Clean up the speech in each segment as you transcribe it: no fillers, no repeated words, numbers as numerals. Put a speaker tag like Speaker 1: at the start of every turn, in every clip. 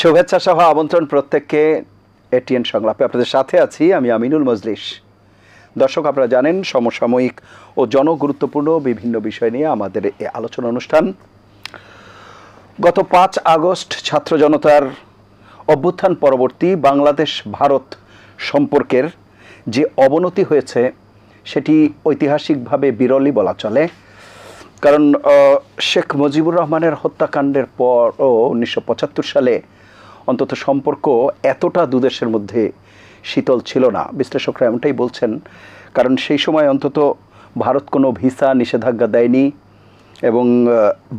Speaker 1: শুভেচ্ছা সহ আমন্ত্রণ প্রত্যেককে এটিএন সংলাপে আপনাদের সাথে আছি আমি আমিনুল মজলিস। দর্শক, আপনারা জানেন সমসাময়িক ও জনগুরুত্বপূর্ণ বিভিন্ন বিষয় নিয়ে আমাদের এই আলোচনা অনুষ্ঠান। গত 5 আগস্ট ছাত্র জনতার অভ্যুত্থান পরবর্তী বাংলাদেশ ভারত সম্পর্কের যে অবনতি হয়েছে সেটি ঐতিহাসিকভাবে বিরলই বলা চলে। কারণ শেখ মুজিবুর রহমানের হত্যাকাণ্ডের পরও 1975 সালে অন্তত সম্পর্ক এতটা দুদেশের মধ্যে শীতল ছিল না। বিশ্লেষকরা এমনটাই বলছেন, কারণ সেই সময় অন্তত ভারত কোনো ভিসা নিষেধাজ্ঞা দেয়নি এবং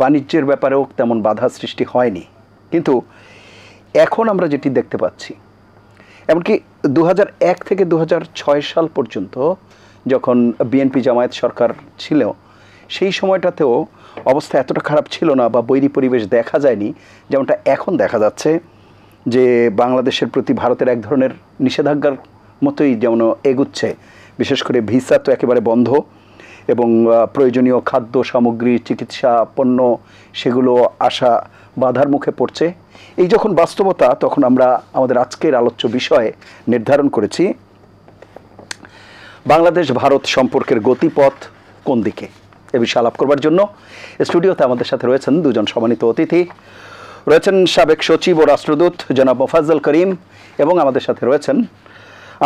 Speaker 1: বাণিজ্যের ব্যাপারেও তেমন বাধা সৃষ্টি হয়নি। কিন্তু এখন আমরা যেটি দেখতে পাচ্ছি, এমনকি 2001 থেকে 2006 সাল পর্যন্ত যখন বিএনপি জামায়াত সরকার ছিল, সেই সময়টাতেও অবস্থা এতটা খারাপ ছিল না বা বৈরী পরিবেশ দেখা যায়নি যেমনটা এখন দেখা যাচ্ছে, যে বাংলাদেশের প্রতি ভারতের এক ধরনের নিষেধাজ্ঞার মতোই যেমন এগুচ্ছে। বিশেষ করে ভিসা তো একেবারে বন্ধ এবং প্রয়োজনীয় খাদ্য সামগ্রী, চিকিৎসা পণ্য সেগুলো আসা বাধার মুখে পড়ছে। এই যখন বাস্তবতা, তখন আমরা আমাদের আজকের আলোচ্য বিষয়ে নির্ধারণ করেছি বাংলাদেশ ভারত সম্পর্কের গতিপথ কোন দিকে। এ বিষয়ে আলাপ করবার জন্য স্টুডিওতে আমাদের সাথে রয়েছেন দুজন সম্মানিত অতিথি। রয়েছেন সাবেক সচিব ও রাষ্ট্রদূত জনাব মোফাজ্জল করিম, এবং আমাদের সাথে রয়েছেন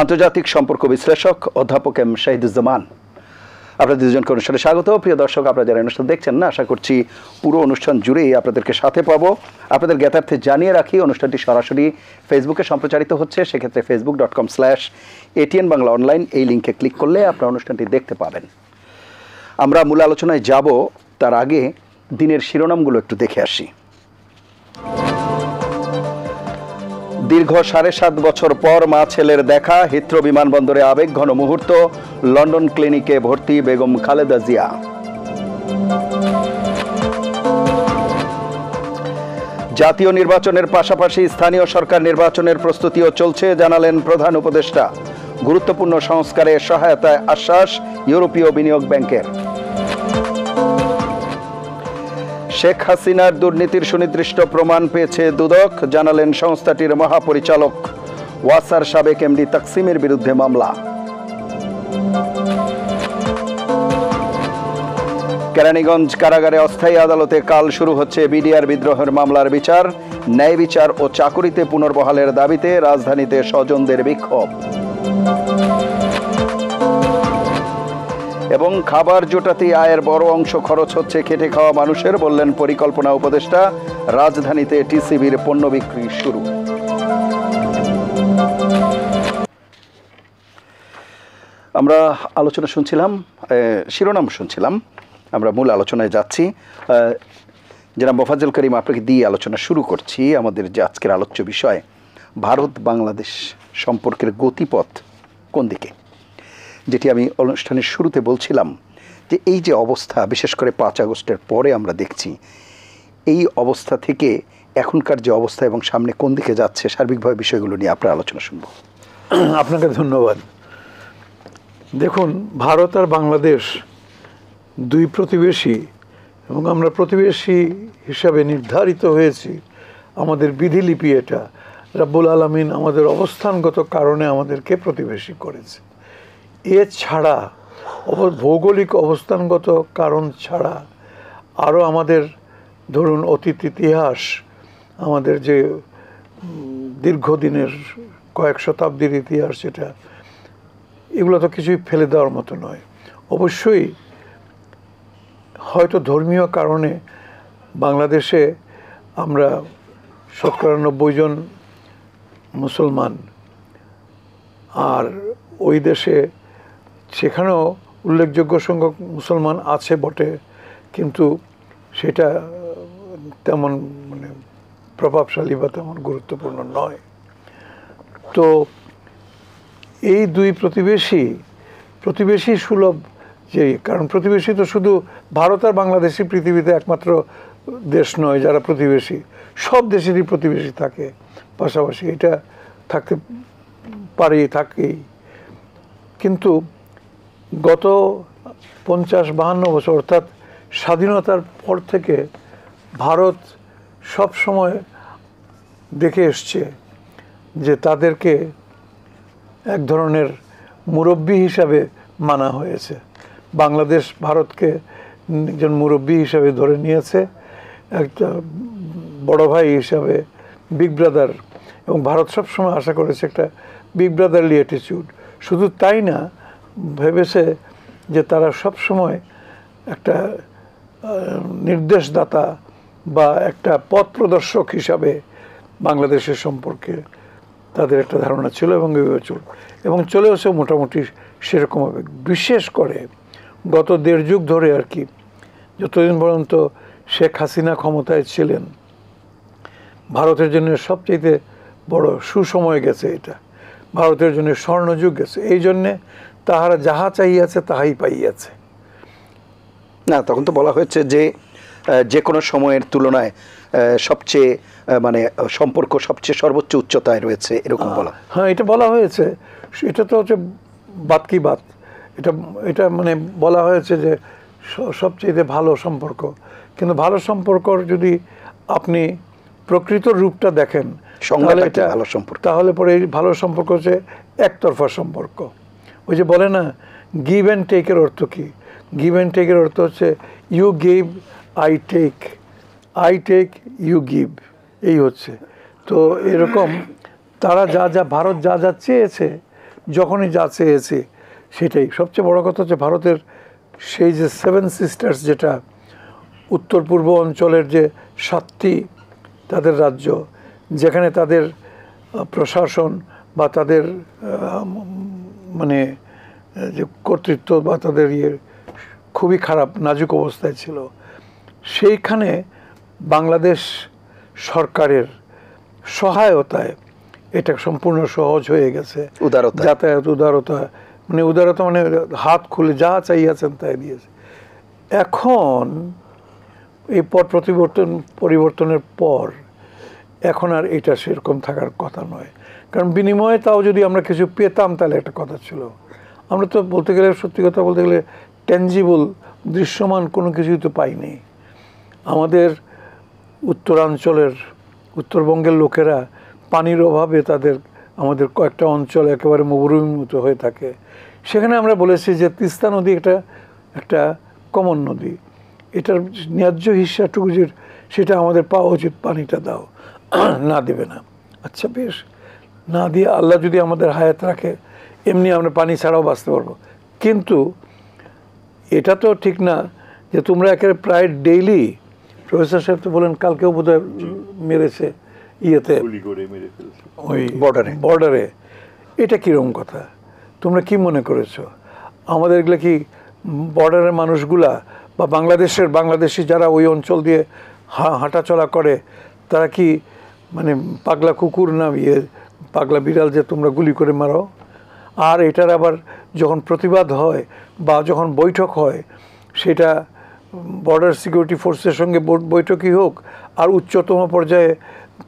Speaker 1: আন্তর্জাতিক সম্পর্ক বিশ্লেষক অধ্যাপক এম শাহিদুজ্জামান। আপনাদের দুজনকে অনুষ্ঠানে স্বাগত। প্রিয় দর্শক, আপনারা যারা অনুষ্ঠান দেখছেন না, আশা করছি পুরো অনুষ্ঠান জুড়েই আপনাদেরকে সাথে পাবো। আপনাদের জ্ঞাতার্থে জানিয়ে রাখি, অনুষ্ঠানটি সরাসরি ফেসবুকে সম্প্রচারিত হচ্ছে। সেক্ষেত্রে facebook.com/ATN বাংলা অনলাইন এই লিঙ্কে ক্লিক করলে আপনারা অনুষ্ঠানটি দেখতে পাবেন। আমরা মূল আলোচনায় যাব, তার আগে দিনের শিরোনামগুলো একটু দেখে আসি। দীর্ঘ 7.5 বছর পর মা ছেলের দেখা, হিথ্রো বিমানবন্দরে আবেগঘন মুহূর্ত, লন্ডন ক্লিনিকে ভর্তি বেগম খালেদা জিয়া। জাতীয় নির্বাচনের পাশাপাশি স্থানীয় সরকার নির্বাচনের প্রস্তুতিও চলছে, জানালেন প্রধান উপদেষ্টা। গুরুত্বপূর্ণ সংস্কারে সহায়তায় আশ্বাস ইউরোপীয় বিনিয়োগ ব্যাংকের। শেখ হাসিনার দুর্নীতির সুনির্দিষ্ট প্রমাণ পেয়েছে দুদক, জানালেন সংস্থাটির মহাপরিচালক। ওয়াসার সাবেক এমডি তাকসিমের বিরুদ্ধে মামলা। কেরানীগঞ্জ কারাগারে অস্থায়ী আদালতে কাল শুরু হচ্ছে বিডিআর বিদ্রোহের মামলার বিচার। ন্যায় বিচার ও চাকুরিতে পুনর্বহালের দাবিতে রাজধানীতে স্বজনদের বিক্ষোভ। এবং খাবার জোটাতে আয়ের বড় অংশ খরচ হচ্ছে খেটে খাওয়া মানুষের, বললেন পরিকল্পনা উপদেষ্টা। রাজধানীতে টিসিবির পণ্য বিক্রি শুরু। আমরা আলোচনা শুনছিলাম, শিরোনাম শুনছিলাম, আমরা মূল আলোচনায় যাচ্ছি। জনাব মোফাজ্জল করিম, আপনাকে দিয়ে আলোচনা শুরু করছি। আমাদের যে আজকের আলোচ্য বিষয় ভারত বাংলাদেশ সম্পর্কের গতিপথ কোন দিকে, যেটি আমি অনুষ্ঠানের শুরুতে বলছিলাম যে এই যে অবস্থা, বিশেষ করে 5 আগস্টের পরে আমরা দেখছি, এই অবস্থা থেকে এখনকার যে অবস্থা এবং সামনে কোন দিকে যাচ্ছে, সার্বিকভাবে বিষয়গুলো নিয়ে আপনার আলোচনা শুনব।
Speaker 2: আপনাকে ধন্যবাদ। দেখুন, ভারত আর বাংলাদেশ দুই প্রতিবেশী, এবং আমরা প্রতিবেশী হিসাবে নির্ধারিত হয়েছি। আমাদের বিধিলিপি এটা, রাব্বুল আলামিন আমাদের অবস্থানগত কারণে আমাদেরকে প্রতিবেশী করেছে। এছাড়া ভৌগোলিক অবস্থানগত কারণ ছাড়া আরও আমাদের ধরুন অতীত ইতিহাস, আমাদের যে দীর্ঘদিনের কয়েক শতাব্দীর ইতিহাস, সেটা এগুলো তো কিছুই ফেলে দেওয়ার মতো নয়। অবশ্যই হয়তো ধর্মীয় কারণে বাংলাদেশে আমরা 90% জন মুসলমান, আর ওই দেশে সেখানেও উল্লেখযোগ্য সংখ্যক মুসলমান আছে বটে, কিন্তু সেটা তেমন প্রভাবশালী বা তেমন গুরুত্বপূর্ণ নয়। তো এই দুই প্রতিবেশী সুলভ, যে কারণ প্রতিবেশী তো শুধু ভারত আর বাংলাদেশই পৃথিবীতে একমাত্র দেশ নয় যারা প্রতিবেশী, সব দেশেরই প্রতিবেশী থাকে পাশাপাশি, এটা থাকতে থাকেই। কিন্তু গত 50-52 বছর, অর্থাৎ স্বাধীনতার পর থেকে ভারত সব সময় দেখে এসছে যে তাদেরকে এক ধরনের মুরব্বী হিসাবে মানা হয়েছে। বাংলাদেশ ভারতকে একজন মুরব্বী হিসাবে ধরে নিয়েছে, একটা বড় ভাই হিসাবে, বিগ ব্রাদার, এবং ভারত সবসময় আশা করেছে একটা বিগ ব্রাদারলি অ্যাটিটিউড। শুধু তাই না, ভেবেছে যে তারা সবসময় একটা নির্দেশদাতা বা একটা পথ প্রদর্শক হিসাবে বাংলাদেশের সম্পর্কে তাদের একটা ধারণা ছিল, এবং চলেওছে মোটামুটি সেরকমভাবে। বিশেষ করে গত 1.5 যুগ ধরে আর কি, যতদিন পর্যন্ত শেখ হাসিনা ক্ষমতায় ছিলেন, ভারতের জন্য সবচেয়ে বড় সুসময় গেছে এটা, ভারতের জন্য স্বর্ণযুগ গেছে। এই জন্যে তাহারা যাহা চাইয়াছে তাহাই পাইয়াছে।
Speaker 1: না, তখন তো বলা হয়েছে যে যে কোনো সময়ের তুলনায় সবচেয়ে মানে সম্পর্ক সবচেয়ে সর্বোচ্চ উচ্চতায় রয়েছে, এরকম বলা।
Speaker 2: হ্যাঁ, এটা বলা হয়েছে। এটা তো হচ্ছে বাত কি বাত, এটা মানে বলা হয়েছে যে সবচেয়ে ভালো সম্পর্ক। কিন্তু ভালো সম্পর্ক যদি আপনি প্রকৃত রূপটা দেখেন, তাহলে এটা
Speaker 1: ভালো সম্পর্ক,
Speaker 2: তাহলে পরে এই ভালো সম্পর্ক হচ্ছে একতরফা সম্পর্ক। ওই যে বলে না, গিভ অ্যান্ড টেকের অর্থ কি? গিভ অ্যান্ড টেকের অর্থ হচ্ছে you give, I take, I take, you give, এই হচ্ছে। তো এরকম তারা ভারত যা চেয়েছে, যখনই যা চেয়েছে সেটাই। সবচেয়ে বড় কথা হচ্ছে ভারতের সেই যে 7 সিস্টার্স, যেটা উত্তর পূর্ব অঞ্চলের যে 7টি তাদের রাজ্য, যেখানে তাদের প্রশাসন বা তাদের মানে যে কর্তৃত্ব বা তাদের খুবই খারাপ নাজুক অবস্থায় ছিল, সেইখানে বাংলাদেশ সরকারের সহায়তায় এটা সম্পূর্ণ সহজ হয়ে গেছে। যাতায়াত, উদারতা মানে হাত খুলে যা চাইয়াছেন তাই দিয়েছে। এখন এই পরিবর্তনের পর এখন আর এটা সেরকম থাকার কথা নয়। কারণ বিনিময়ে তাও যদি আমরা কিছু পেতাম তাহলে একটা কথা ছিল। আমরা তো বলতে গেলে, সত্যি কথা বলতে গেলে, ট্যাঞ্জিবল, দৃশ্যমান কোনো কিছুই তো পাইনি। আমাদের উত্তরাঞ্চলের, উত্তরবঙ্গের লোকেরা পানির অভাবে আমাদের কয়েকটা অঞ্চল একেবারে মরুভূমির মতো হয়ে থাকে। সেখানে আমরা বলেছি যে তিস্তা নদী একটা কমন নদী, এটার ন্যায্য হিস্সাটুকু সেটা আমাদের পাওয়া উচিত, পানিটা দাও। না দেবে না, আচ্ছা বেশ, না দিয়ে আল্লাহ যদি আমাদের হায়াত রাখে এমনি আমরা পানি ছাড়াও বাঁচতে পারবো। কিন্তু এটা তো ঠিক না যে তোমরা একেবারে প্রায় ডেইলি, প্রফেসর সাহেব তো বলেন কালকেও বোধহয় মেরেছে ইয়েতে, ওই বর্ডারে। এটা কীরকম কথা? তোমরা কি মনে করেছো আমাদের এগুলো কি বর্ডারের মানুষগুলা বা বাংলাদেশি যারা ওই অঞ্চল দিয়ে হাঁটাচলা করে, তারা কি মানে পাগলা কুকুর না পাগলা বিড়াল যে তোমরা গুলি করে মারো? আর এটার আবার যখন প্রতিবাদ হয় বা যখন বৈঠক হয়, সেটা বর্ডার সিকিউরিটি ফোর্সের সঙ্গে বৈঠকই হোক আর উচ্চতম পর্যায়ে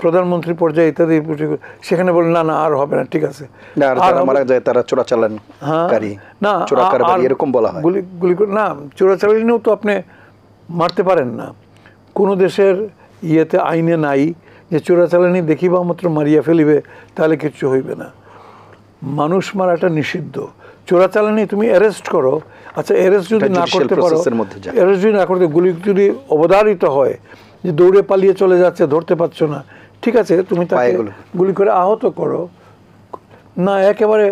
Speaker 2: প্রধানমন্ত্রী পর্যায়ে ইত্যাদি, সেখানে বলে না আর হবে না, ঠিক আছে,
Speaker 1: তারা চোরাচালানকারী, এরকম বলা হয়।
Speaker 2: গুলি করে না, চোরাচালানিও তো আপনি মারতে পারেন না। কোনো দেশের ইয়েতে আইনে নাই যে চোরাচালানি দেখিবা মাত্র মারিয়া ফেলিবে, তাহলে কিচ্ছু হইবে না। মানুষ মারাটা নিষিদ্ধ। চোরাচালানি তুমি অ্যারেস্ট করো, আচ্ছা অ্যারেস্ট যদি না করতে পারো, অ্যারেস্ট যদি না করতে, গুলি যদি অবধারিত হয় যে দৌড়ে পালিয়ে চলে যাচ্ছে, ধরতে পারছো না, ঠিক আছে, তুমি তাকে গুলি করে আহত করো না। একেবারে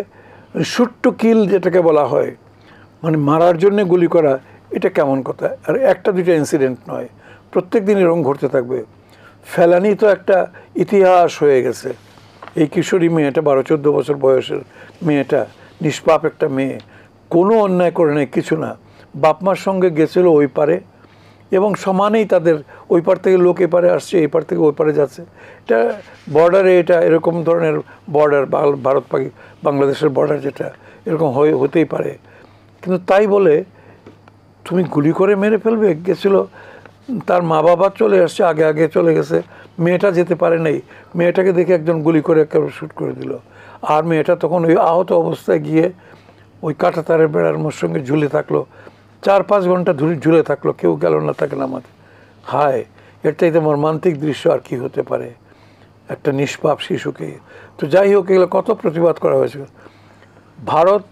Speaker 2: শুট টু কিল যেটাকে বলা হয়, মানে মারার জন্য গুলি করা, এটা কেমন কথা? আর একটা দুইটা ইনসিডেন্ট নয়, প্রত্যেক দিন এরকম ঘটতে থাকবে। ফেলানি তো একটা ইতিহাস হয়ে গেছে। এই কিশোরী মেয়েটা, 12-14 বছর বয়সের মেয়েটা, নিষ্পাপ একটা মেয়ে, কোনো অন্যায় করে নেই, কিছু না, বাপ মার সঙ্গে গেছিলো ওই পারে, এবং সমানেই তাদের ওই পার থেকে লোক এপারে আসছে, এই পার থেকে ওই পারে যাচ্ছে। এটা বর্ডারে, এটা এরকম ধরনের বর্ডার, ভারত বাংলাদেশের বর্ডার, যেটা এরকম হতেই পারে। কিন্তু তাই বলে তুমি গুলি করে মেরে ফেলবে? গেছিলো, তার মা বাবা চলে আসছে, আগে চলে গেছে, মেয়েটা যেতে পারে নাই, মেয়েটাকে দেখে একজন গুলি করে একেবারে শ্যুট করে দিল। আর মেয়েটা তখন ওই আহত অবস্থায় গিয়ে ওই কাঁটাতারের বেড়ার মোর সঙ্গে ঝুলে থাকলো, 4-5 ঘন্টা ঝুলে থাকলো, কেউ গেল না তাকে নামাতে। হায়, এর চাইতে মর্মান্তিক দৃশ্য আর কি হতে পারে? একটা নিষ্পাপ শিশুকে। তো যাই হোক, এগুলো কত প্রতিবাদ করা হয়েছে। ভারত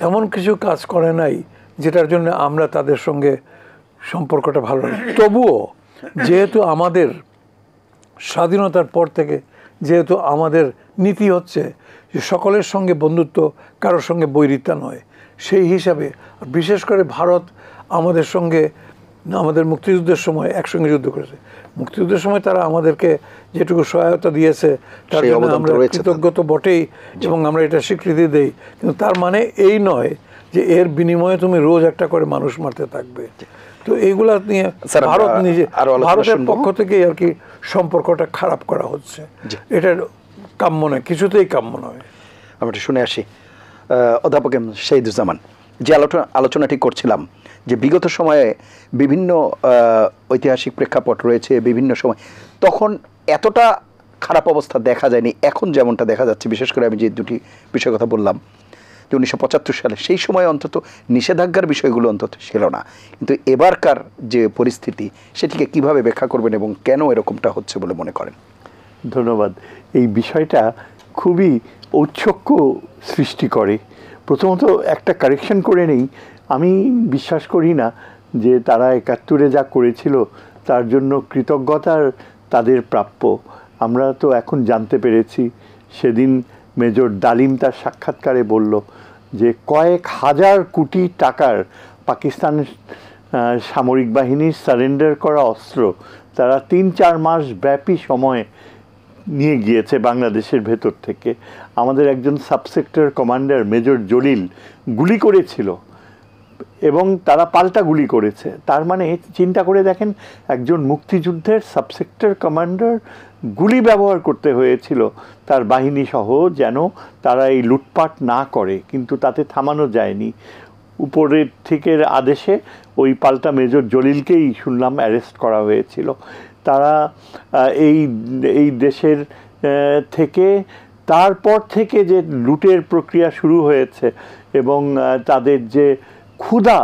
Speaker 2: এমন কিছু কাজ করে নাই যেটার জন্য আমরা তাদের সঙ্গে সম্পর্কটা ভালো না। তবুও যেহেতু আমাদের স্বাধীনতার পর থেকে যেহেতু আমাদের নীতি হচ্ছে যে সকলের সঙ্গে বন্ধুত্ব, কারোর সঙ্গে বৈরিতা নয়, সেই হিসাবে বিশেষ করে ভারত আমাদের সঙ্গে আমাদের মুক্তিযুদ্ধের সময় একসঙ্গে যুদ্ধ করেছে। মুক্তিযুদ্ধের সময় তারা আমাদেরকে যেটুকু সহায়তা দিয়েছে তার জন্য আমরা কৃতজ্ঞ তো বটেই, এবং আমরা এটা স্বীকৃতি দেই, কিন্তু তার মানে এই নয় যে এর বিনিময়ে তুমি রোজ একটা করে মানুষ মারতে থাকবে। তো এইগুলা নিয়ে ভারত নিজে, ভারতের পক্ষ থেকে আর কি সম্পর্কটা খারাপ করা হচ্ছে, এটা কাম্য নয়, কিছুতেই কাম্য নয়।
Speaker 1: আমরা শুনে আসি অধ্যাপক এম শহীদুজ্জামান, যে আলোচনাটি করছিলাম যে বিগত সময়ে বিভিন্ন ঐতিহাসিক প্রেক্ষাপট রয়েছে, বিভিন্ন সময় তখন এতটা খারাপ অবস্থা দেখা যায়নি, এখন যেমনটা দেখা যাচ্ছে। বিশেষ করে আমি যে দুটি বিষয়ের কথা বললাম যে 1975 সালে, সেই সময় অন্তত নিষেধাজ্ঞার বিষয়গুলো অন্তত ছিল না, কিন্তু এবারকার যে পরিস্থিতি সেটিকে কিভাবে ব্যাখ্যা করবেন এবং কেন এরকমটা হচ্ছে বলে মনে করেন?
Speaker 3: ধন্যবাদ। এই বিষয়টা খুবই ঔৎসুক্য সৃষ্টি করে। প্রথমত একটা কারেকশন করে নেই, আমি বিশ্বাস করি না যে তারা 71-এ যা করেছিল তার জন্য কৃতজ্ঞতার তাদের প্রাপ্য। আমরা তো এখন জানতে পেরেছি, সেদিন মেজর ডালিম তার সাক্ষাৎকারে বলল যে কয়েক হাজার কোটি টাকার পাকিস্তানের সামরিক বাহিনীর সারেন্ডার করা অস্ত্র তারা 3-4 মাস ব্যাপী সময় নিয়ে গিয়েছে বাংলাদেশের ভেতর থেকে। আমাদের একজন সাবসেক্টর কমান্ডার মেজর জলিল গুলি করেছিল এবং তারা পাল্টা গুলি করেছে। তার মানে চিন্তা করে দেখেন, একজন মুক্তিযুদ্ধের সাবসেক্টর কমান্ডার গুলি ব্যবহার করতে হয়েছিল তার বাহিনী সহ, যেন তারা এই লুটপাট না করে, কিন্তু তাতে থামানো যায়নি। উপরের থেকে আদেশে ওই পাল্টা মেজর জলিলকেই শুনলাম অ্যারেস্ট করা হয়েছিল। তারা এই দেশের থেকে তারপর থেকে যে লুটের প্রক্রিয়া শুরু হয়েছে এবং তাদের যে ক্ষুধা,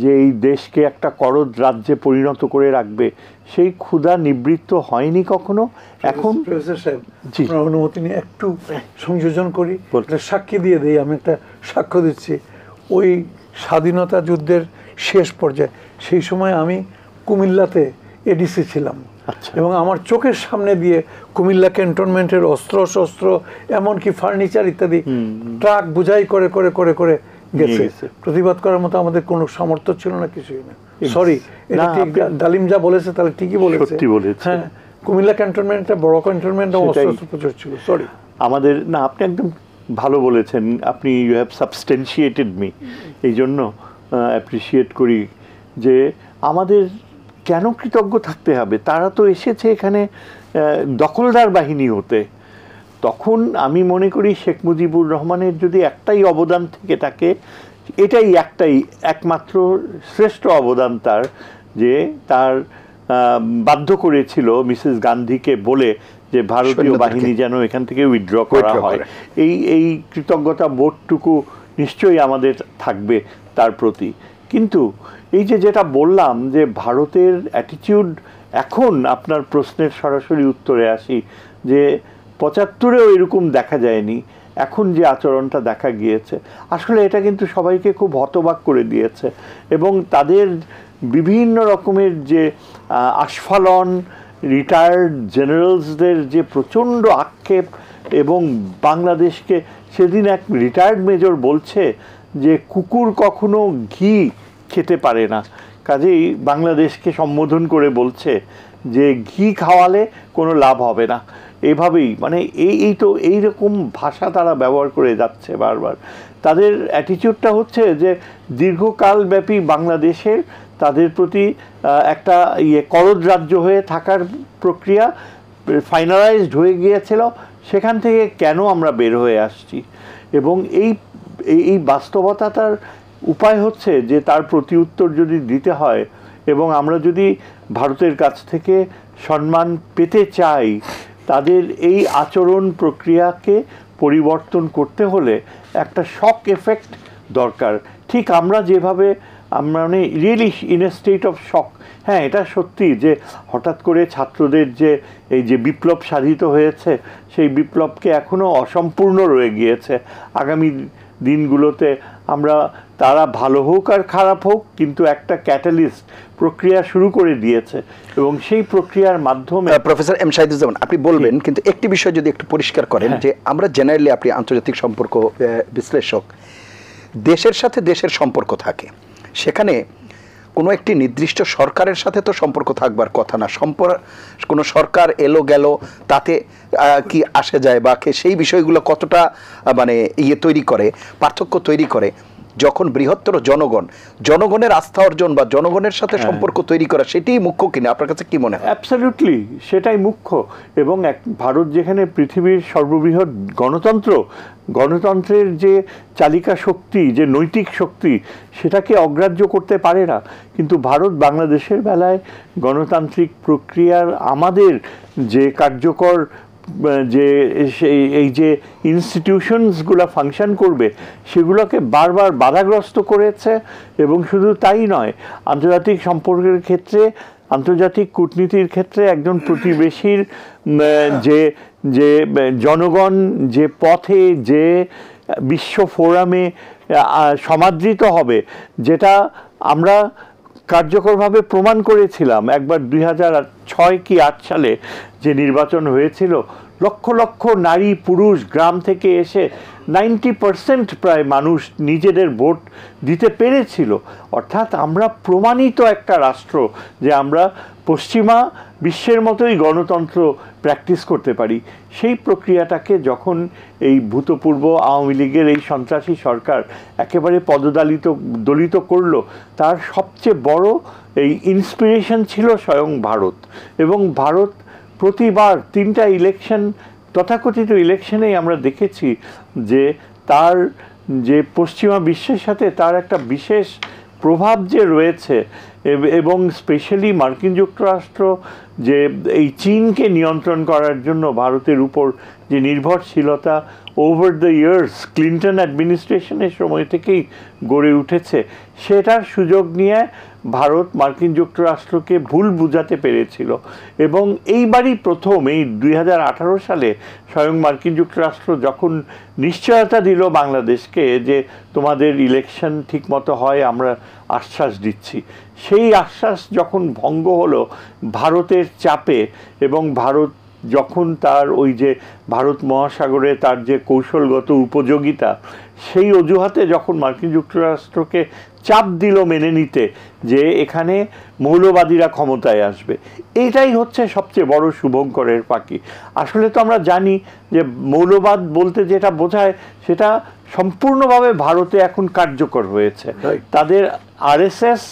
Speaker 3: যে এই দেশকে একটা করদ রাজ্যে পরিণত করে রাখবে, সেই ক্ষুধা নিবৃত্ত হয়নি কখনো। এখন
Speaker 2: জি, অনুমতি নিয়ে একটু সংযোজন করি, সাক্ষী দিয়ে দিই। আমি একটা সাক্ষ্য দিচ্ছি। ওই স্বাধীনতা যুদ্ধের শেষ পর্যায়ে, সেই সময় আমি কুমিল্লাতে এডিসি ছিলাম, এবং আমার চোখের সামনে দিয়ে কুমিল্লা ক্যান্টনমেন্টের অস্ত্র শস্ত্র এমনকি ফার্নিচার ইত্যাদি ট্রাক বোঝাই করে করে করে করে গেছে। প্রতিবাদ করার মতো আমাদের কোনো সামর্থ্য ছিল না, কিছুই না। সরি, এটা ঠিক ডালিম যা বলেছে তাহলে ঠিকই বলেছে। হ্যাঁ, কুমিল্লা ক্যান্টনমেন্টটা বড় ক্যান্টনমেন্ট, অস্ত্র প্রচুর ছিল। সরি,
Speaker 3: আমাদের না, আপনি একদম ভালো বলেছেন। আপনি ইউ হ্যাভ সাবস্টেন্সিয়েটেড মি, এই জন্য অ্যাপ্রিসিয়েট করি যে আমাদের কেন কৃতজ্ঞ থাকতে হবে। তারা তো এসেছে এখানে দখলদার বাহিনী হতে। তখন আমি মনে করি শেখ মুজিবুর রহমানের যদি একটাই অবদান থেকে থাকে, এটাই একমাত্র শ্রেষ্ঠ অবদান তার, যে তার বাধ্য করেছিল মিসেস গান্ধীকে বলে যে ভারতীয় বাহিনী যেন এখান থেকে উইথড্র করা হয়। এই কৃতজ্ঞতা বোধটুকু নিশ্চয়ই আমাদের থাকবে তার প্রতি। কিন্তু এই যেটা বললাম যে ভারতের অ্যাটিটিউড, এখন আপনার প্রশ্নের সরাসরি উত্তরে আসি, যে 75-এও এরকম দেখা যায়নি, এখন যে আচরণটা দেখা গিয়েছে আসলে এটা কিন্তু সবাইকে খুব হতবাক করে দিয়েছে। এবং তাদের বিভিন্ন রকমের যে আস্ফালন, রিটায়ার্ড জেনারেলসদের যে প্রচণ্ড আক্ষেপ, এবং বাংলাদেশকে সেদিন এক রিটায়ার্ড মেজর বলছে যে কুকুর কখনো ঘি খেতে পারে না, কাজেই বাংলাদেশকে সম্বোধন করে বলছে যে ঘি খাওয়ালে কোনো লাভ হবে না। এভাবেই মানে এইরকম ভাষা তারা ব্যবহার করে যাচ্ছে বারবার। তাদের অ্যাটিটিউডটা হচ্ছে যে দীর্ঘকালব্যাপী বাংলাদেশের তাদের প্রতি একটা করদ রাজ্য হয়ে থাকার প্রক্রিয়া ফাইনালাইজড হয়ে গিয়েছিল, সেখান থেকে কেন আমরা বের হয়ে আসছি। এবং এই বাস্তবতাটার উপায় হচ্ছে যে তার প্রতি উত্তর যদি দিতে হয় এবং আমরা যদি ভারতের কাছ থেকে সম্মান পেতে চাই, তাদের এই আচরণ প্রক্রিয়াকে পরিবর্তন করতে হলে একটা শক এফেক্ট দরকার। ঠিক আমরা যেভাবে আমরা মানে really in a state of শক। হ্যাঁ, এটা সত্যি যে হঠাৎ করে ছাত্রদের যে এই যে বিপ্লব সাধিত হয়েছে, সেই বিপ্লবকে এখনও অসম্পূর্ণ রয়ে গিয়েছে। আগামী দিনগুলোতে আমরা, তারা ভালো হোক আর খারাপ হোক, কিন্তু একটা ক্যাটালিস্ট প্রক্রিয়া শুরু করে দিয়েছে এবং সেই প্রক্রিয়ার মাধ্যমে।
Speaker 1: প্রফেসর এম শাহিদুজ্জামান, আপনি বলবেন, কিন্তু একটি বিষয় যদি একটু পরিষ্কার করেন, যে আমরা জেনারেলি, আপনি আন্তর্জাতিক সম্পর্ক বিশ্লেষক, দেশের সাথে দেশের সম্পর্ক থাকে, সেখানে কোনো একটি নির্দিষ্ট সরকারের সাথে তো সম্পর্ক থাকবার কথা না। কোনো সরকার এলো গেল, তাতে কি আসে যায়, বা সেই বিষয়গুলো কতটা মানে তৈরি করে, পার্থক্য তৈরি করে, যখন বৃহত্তর জনগণের আস্থা অর্জন বা জনগণের সাথে সম্পর্ক তৈরি করা, সেটাই মুখ্য কিনা? আপনার কাছে কি মনে হয়?
Speaker 3: অ্যাবসলিউটলি সেটাই মুখ্য। এবং ভারত যেখানে পৃথিবীর সর্ববৃহৎ গণতন্ত্রের যে চালিকা শক্তি, যে নৈতিক শক্তি, সেটাকে অগ্রাহ্য করতে পারে না। কিন্তু ভারত বাংলাদেশের বেলায় গণতান্ত্রিক প্রক্রিয়ার আমাদের যে কার্যকর যে এই যে ইনস্টিটিউশনসগুলো ফাংশন করবে, সেগুলোকে বারবার বাধাগ্রস্ত করেছে। এবং শুধু তাই নয়, আন্তর্জাতিক সম্পর্কের ক্ষেত্রে, আন্তর্জাতিক কূটনীতির ক্ষেত্রে একজন প্রতিবেশীর যে যে জনগণ যে পথে, যে বিশ্ব ফোরামে সমাদৃত হবে, যেটা আমরা কার্যকরভাবে প্রমাণ করেছিলাম একবার 2006 কি 8 সালে যে নির্বাচন হয়েছিল, লক্ষ লক্ষ নারী পুরুষ গ্রাম থেকে এসে 90% প্রায় মানুষ নিজেদের ভোট দিতে পেরেছিল। অর্থাৎ আমরা প্রমাণিত একটা রাষ্ট্র যে আমরা পশ্চিমা বিশ্বের মতোই গণতন্ত্র প্র্যাকটিস করতে পারি। সেই প্রক্রিয়াটাকে যখন এই ভূতপূর্ব আওয়ামী লীগের এই সন্ত্রাসী সরকার একেবারে দলিত করলো, তার সবচেয়ে বড় এই ইন্সপিরেশন ছিল স্বয়ং ভারত। এবং ভারত প্রতিবার 3টা ইলেকশন, তথাকথিত ইলেকশনেই আমরা দেখেছি যে তার যে পশ্চিমা বিশ্বের সাথে তার একটা বিশেষ প্রভাব যে রয়েছে। এবং স্পেশালি মার্কিন যুক্তরাষ্ট্র যে এই চীনকে নিয়ন্ত্রণ করার জন্য ভারতের উপর যে নির্ভরশীলতা ওভার দ্য ইয়ার্স ক্লিন্টন অ্যাডমিনিস্ট্রেশনের সময় থেকেই গড়ে উঠেছে, সেটার সুযোগ নিয়ে ভারত মার্কিন যুক্তরাষ্ট্রকে ভুল বুঝাতে পেরেছিল। এবং এইবারই প্রথম, এই 2018 সালে স্বয়ং মার্কিন যুক্তরাষ্ট্র যখন নিশ্চয়তা দিল বাংলাদেশকে যে তোমাদের ইলেকশন ঠিকমতো হয়, আমরা আশ্বাস দিচ্ছি, সেই আশ্বাস যখন ভঙ্গ হলো ভারতের চাপে, এবং ভারত যখন তার ওই যে ভারত মহাসাগরে তার যে কৌশলগত উপযোগিতা, সেই অজুহাতে যখন মার্কিন যুক্তরাষ্ট্রকে চাপ দিল মেনে নিতে যে এখানে মৌলবাদীরা ক্ষমতায় আসবে, এইটাই হচ্ছে সবচেয়ে বড় শুভঙ্করের পাখি। আসলে তো আমরা জানি যে মৌলবাদ বলতে যেটা বোঝায়, সেটা সম্পূর্ণভাবে ভারতে এখন কার্যকর হয়েছে। তাদের আরএসএস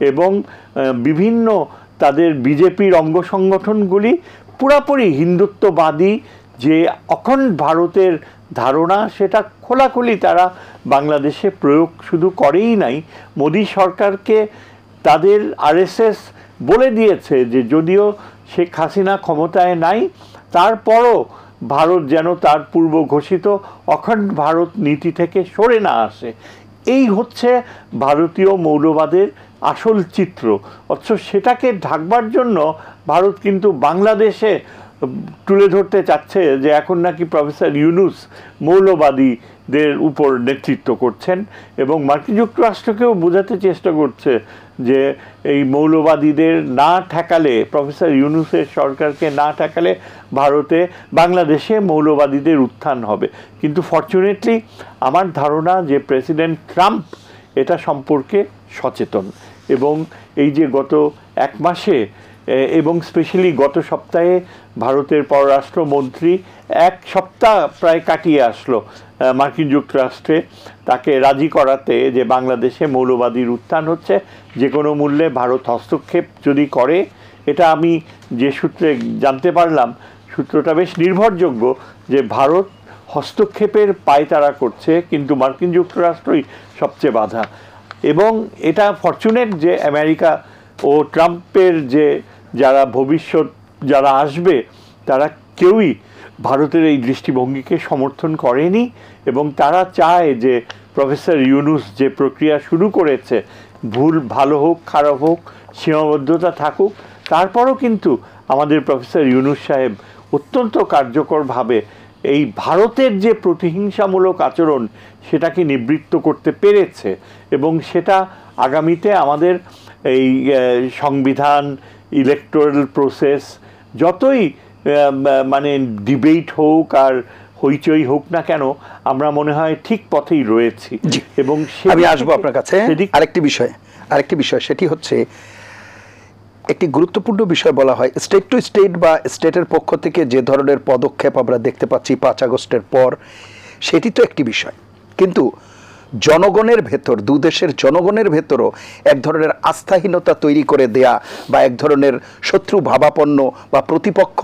Speaker 3: এবং বিভিন্ন তাদের বিজেপির অঙ্গ সংগঠনগুলি পুরাপুরি হিন্দুত্ববাদী যে অখণ্ড ভারতের ধারণা, সেটা খোলাখুলি তারা বাংলাদেশে প্রয়োগ শুধু করেই নাই, মোদী সরকারকে তাদের আরএসএস বলে দিয়েছে যে যদিও শেখ হাসিনা ক্ষমতায় নাই, তারপরও ভারত যেন তার পূর্ব ঘোষিত অখণ্ড ভারত নীতি থেকে সরে না আসে। এই হচ্ছে ভারতীয় মৌলবাদের আসল চিত্র। অথচ সেটাকে ঢাকবার জন্য ভারত কিন্তু বাংলাদেশে তুলে ধরতে চাচ্ছে যে এখন নাকি প্রফেসর ইউনুস মৌলবাদীদের উপর নেতৃত্ব করছেন, এবং মার্কিন যুক্তরাষ্ট্রকেও বোঝাতে চেষ্টা করছে যে এই মৌলবাদীদের না ঠেকালে, প্রফেসর ইউনুসের সরকারকে না ঠেকালে ভারতে, বাংলাদেশে মৌলবাদীদের উত্থান হবে। কিন্তু ফরচুনেটলি আমার ধারণা যে প্রেসিডেন্ট ট্রাম্প এটা সম্পর্কে সচেতন, এবং এই যে গত 1 মাসে এবং স্পেশালি গত সপ্তাহে ভারতের পররাষ্ট্রমন্ত্রী 1 সপ্তাহ প্রায় কাটিয়ে আসলো মার্কিন যুক্তরাষ্ট্রে তাকে রাজি করাতে যে বাংলাদেশে মৌলবাদীর উত্থান হচ্ছে, যে কোনো মূল্যে ভারত হস্তক্ষেপ যদি করে। এটা আমি যে সূত্রে জানতে পারলাম, সূত্রটা বেশ নির্ভরযোগ্য, যে ভারত হস্তক্ষেপের পায়তারা করছে, কিন্তু মার্কিন যুক্তরাষ্ট্রই সবচেয়ে বাধা। এবং এটা ফরচুনেট যে আমেরিকা ও ট্রাম্পের যে যারা ভবিষ্যৎ যারা আসবে, তারা কেউই ভারতের এই দৃষ্টিভঙ্গিকে সমর্থন করেনি, এবং তারা চায় যে প্রফেসর ইউনুস যে প্রক্রিয়া শুরু করেছে ভুল ভালো হোক খারাপ হোক, সীমাবদ্ধতা থাকুক, তারপরও কিন্তু আমাদের প্রফেসর ইউনূস সাহেব অত্যন্ত কার্যকরভাবে এই ভারতের যে প্রতিহিংসামূলক আচরণ সেটাকে নিবৃত্ত করতে পেরেছে। এবং সেটা আগামীতে আমাদের এই সংবিধান, ইলেকটোরাল প্রসেস, যতই মানে ডিবেট হোক আর হইচই হোক না কেন, আমরা মনে হয় ঠিক পথেই রয়েছি। এবং
Speaker 1: আমি আসবো আপনার কাছে আরেকটি বিষয়, সেটি হচ্ছে একটি গুরুত্বপূর্ণ বিষয় বলা হয় স্টেট টু স্টেট বা স্টেটের পক্ষ থেকে যে ধরনের পদক্ষেপ আমরা দেখতে পাচ্ছি 5 আগস্টের পর, সেটি তো একটি বিষয়, কিন্তু জনগণের ভেতর, দুদেশের জনগণের ভেতরও এক ধরনের আস্থাহীনতা তৈরি করে দেয়া বা এক ধরনের শত্রু ভাবাপন্ন বা প্রতিপক্ষ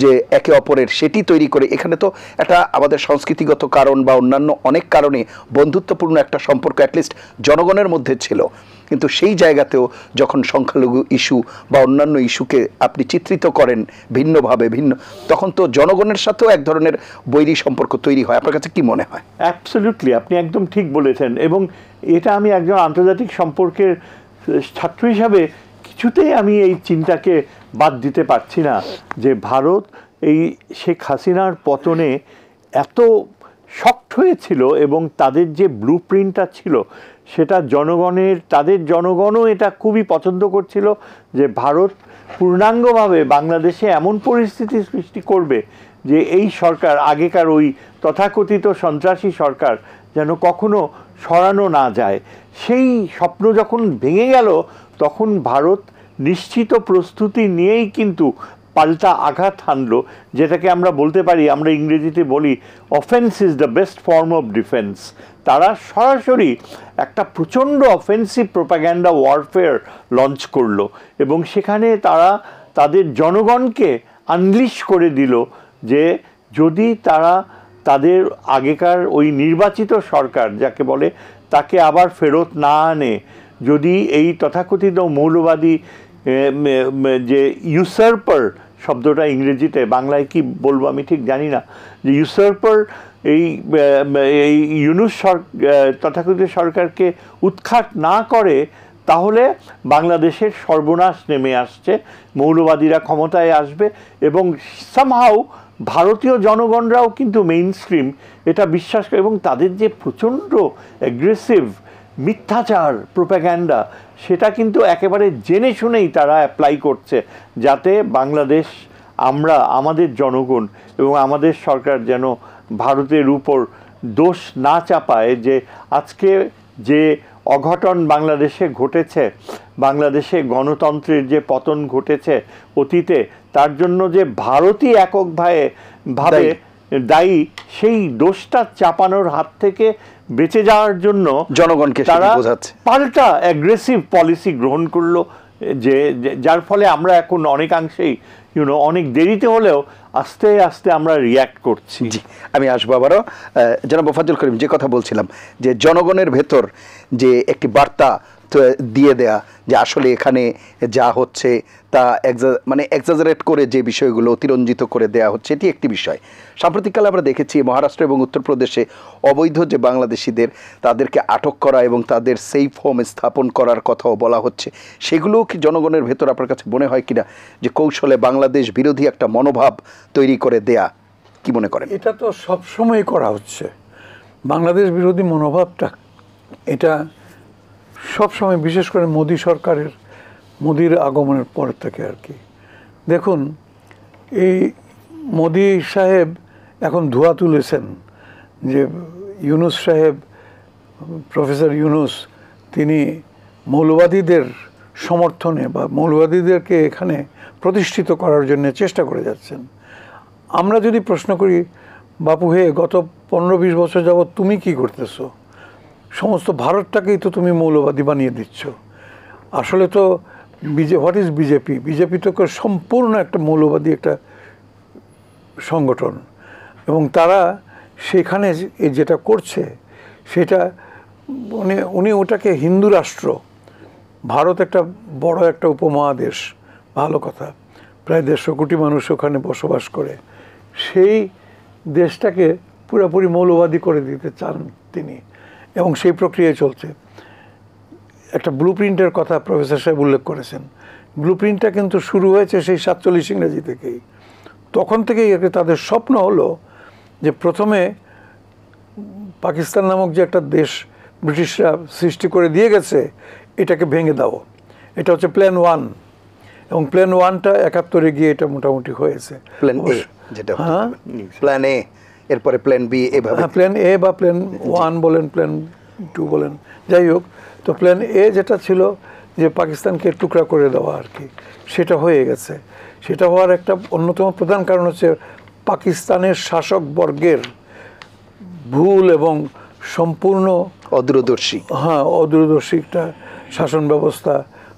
Speaker 1: যে একে অপরের, সেটি তৈরি করে, এখানে তো একটা আমাদের সংস্কৃতিগত কারণ বা অন্যান্য অনেক কারণে বন্ধুত্বপূর্ণ একটা সম্পর্ক অ্যাটলিস্ট জনগণের মধ্যে ছিল, কিন্তু সেই জায়গাতেও যখন সংখ্যালঘু ইস্যু বা অন্যান্য ইস্যুকে আপনি চিত্রিত করেন ভিন্নভাবে, তখন তো জনগণের সাথেও এক ধরনের বৈরী সম্পর্ক তৈরি হয়। আপনার কাছে কি মনে হয়?
Speaker 3: অ্যাবসলিউটলি, আপনি একদম ঠিক বলেছেন। এবং এটা আমি একজন আন্তর্জাতিক সম্পর্কের ছাত্র হিসাবে কিছুতেই আমি এই চিন্তাকে বাদ দিতে পারছি না যে ভারত এই শেখ হাসিনার পতনে এত শক্ট হয়েছিল এবং তাদের যে ব্লু প্রিন্টটা ছিল সেটা তাদের জনগণও এটা খুবই পছন্দ করছিল যে ভারত পূর্ণাঙ্গভাবে বাংলাদেশে এমন পরিস্থিতি সৃষ্টি করবে যে এই সরকার, আগেকার ওই তথাকথিত সন্ত্রাসী সরকার যেন কখনো সরানো না যায়। সেই স্বপ্ন যখন ভেঙে গেল তখন ভারত নিশ্চিত প্রস্তুতি নিয়েই কিন্তু পাল্টা আঘাত হানলো, যেটাকে আমরা বলতে পারি, আমরা ইংরেজিতে বলি offence is the best form of defence. তারা সরাসরি একটা প্রচণ্ড অফেন্সিভ প্রোপাগ্যান্ডা ওয়ারফেয়ার লঞ্চ করলো এবং সেখানে তারা তাদের জনগণকে আনলিশ করে দিল যে যদি তারা তাদের আগেকার ওই নির্বাচিত সরকার যাকে বলে তাকে আবার ফেরত না আনে, যদি এই তথাকথিত মৌলবাদী যে ইউসার্পার শব্দটা ইংরেজিতে, বাংলায় কি বলবো আমি ঠিক জানি না, যে ইউসার্পার এই ইউনূস তথাকথিত সরকারকে উৎখাত না করে, তাহলে বাংলাদেশের সর্বনাশ নেমে আসছে, মৌলবাদীরা ক্ষমতায় আসবে। এবং সামহাউ ভারতীয় জনগণরাও কিন্তু মেইন স্ট্রিম এটা বিশ্বাস করে এবং তাদের যে প্রচণ্ড অ্যাগ্রেসিভ মিথ্যাচার প্রোপাগ্যান্ডা সেটা কিন্তু একেবারে জেনে শুনেই তারা অ্যাপ্লাই করছে, যাতে বাংলাদেশ, আমাদের জনগণ এবং আমাদের সরকার যেন ভারতের উপর দোষ না চাপায় যে আজকে যে অঘটন বাংলাদেশে ঘটেছে, বাংলাদেশে গণতন্ত্রের যে পতন ঘটেছে অতীতে, তার জন্য যে ভারতই এককভাবে দায়ী, সেই দোষটা চাপানোর হাত থেকে বেঁচে যাওয়ার জন্য জনগণকে তারা পাল্টা অ্যাগ্রেসিভ পলিসি গ্রহণ করলো, যে যার ফলে আমরা এখন অনেকাংশেই অনেক দেরিতে হলেও আস্তে আস্তে আমরা রিয়্যাক্ট করছি।
Speaker 1: জি, আমি আসবো আবারও। জনাব মোফাজ্জল করিম, যে কথা বলছিলাম যে জনগণের ভেতর যে একটি বার্তা দিয়ে দেয়া যে আসলে এখানে যা হচ্ছে তা এক্সাজারেট করে যে বিষয়গুলো অতিরঞ্জিত করে দেয়া হচ্ছে, এটি একটি বিষয়। সাম্প্রতিককালে আমরা দেখেছি মহারাষ্ট্র এবং উত্তরপ্রদেশে অবৈধ যে বাংলাদেশিদের, তাদেরকে আটক করা এবং তাদের সেফ হোম স্থাপন করার কথাও বলা হচ্ছে। সেগুলোও কি জনগণের ভেতর আপনার কাছে মনে হয় কিনা যে কৌশলে বাংলাদেশ বিরোধী একটা মনোভাব তৈরি করে দেয়া? কি মনে করেন?
Speaker 2: এটা তো সবসময় করা হচ্ছে, বাংলাদেশ বিরোধী মনোভাবটা এটা সবসময়, বিশেষ করে মোদির আগমনের পর থেকে আর কি। দেখুন, এই মোদি সাহেব এখন ধোঁয়া তুলেছেন যে ইউনূস সাহেব, প্রফেসর ইউনূস, তিনি মৌলবাদীদের সমর্থনে বা মৌলবাদীদেরকে এখানে প্রতিষ্ঠিত করার জন্য চেষ্টা করে যাচ্ছেন। আমরা যদি প্রশ্ন করি, বাপু হে, গত 15-20 বছর যাবৎ তুমি কি করতেছো? সমস্ত ভারতটাকেই তো তুমি মৌলবাদী বানিয়ে দিচ্ছ। আসলে তো হোয়াট ইজ বিজেপি? বিজেপি তো সম্পূর্ণ একটা মৌলবাদী একটা সংগঠন এবং তারা সেখানে যেটা করছে সেটা উনি ওটাকে হিন্দু রাষ্ট্র, ভারত একটা বড় একটা উপমহাদেশ, ভালো কথা, প্রায় 150 কোটি মানুষ ওখানে বসবাস করে, সেই দেশটাকে পুরোপুরি মৌলবাদী করে দিতে চান তিনি এবং সেই প্রক্রিয়ায় চলছে। একটা ব্লু প্রিন্টের কথা প্রফেসর সাহেব উল্লেখ করেছেন। ব্লু প্রিন্টটা কিন্তু শুরু হয়েছে সেই 47 ইংরেজি থেকেই। তখন থেকেই আর কি তাদের স্বপ্ন হলো যে প্রথমে পাকিস্তান নামক যে একটা দেশ ব্রিটিশরা সৃষ্টি করে দিয়ে গেছে, এটাকে ভেঙে দাও। এটা হচ্ছে প্ল্যান 1, এবং প্ল্যান 1টা 71-এ গিয়ে এটা মোটামুটি হয়েছে।
Speaker 1: প্ল্যান এ যেটা,
Speaker 2: হ্যাঁ,
Speaker 1: প্ল্যান এ, এরপরে প্ল্যান বি, এভাবে।
Speaker 2: হ্যাঁ, প্ল্যান এ বা প্ল্যান 1 বলেন, প্ল্যান 2 বলেন, যাই হোক। তো প্ল্যান এ যেটা ছিল যে পাকিস্তানকে টুকরা করে দেওয়া আর কি, সেটা হয়ে গেছে। সেটা হওয়ার একটা অন্যতম প্রধান কারণ হচ্ছে পাকিস্তানের শাসক বর্গের ভুল এবং সম্পূর্ণ
Speaker 1: অদূরদর্শী,
Speaker 2: হ্যাঁ, অদূরদর্শী একটা শাসন ব্যবস্থা,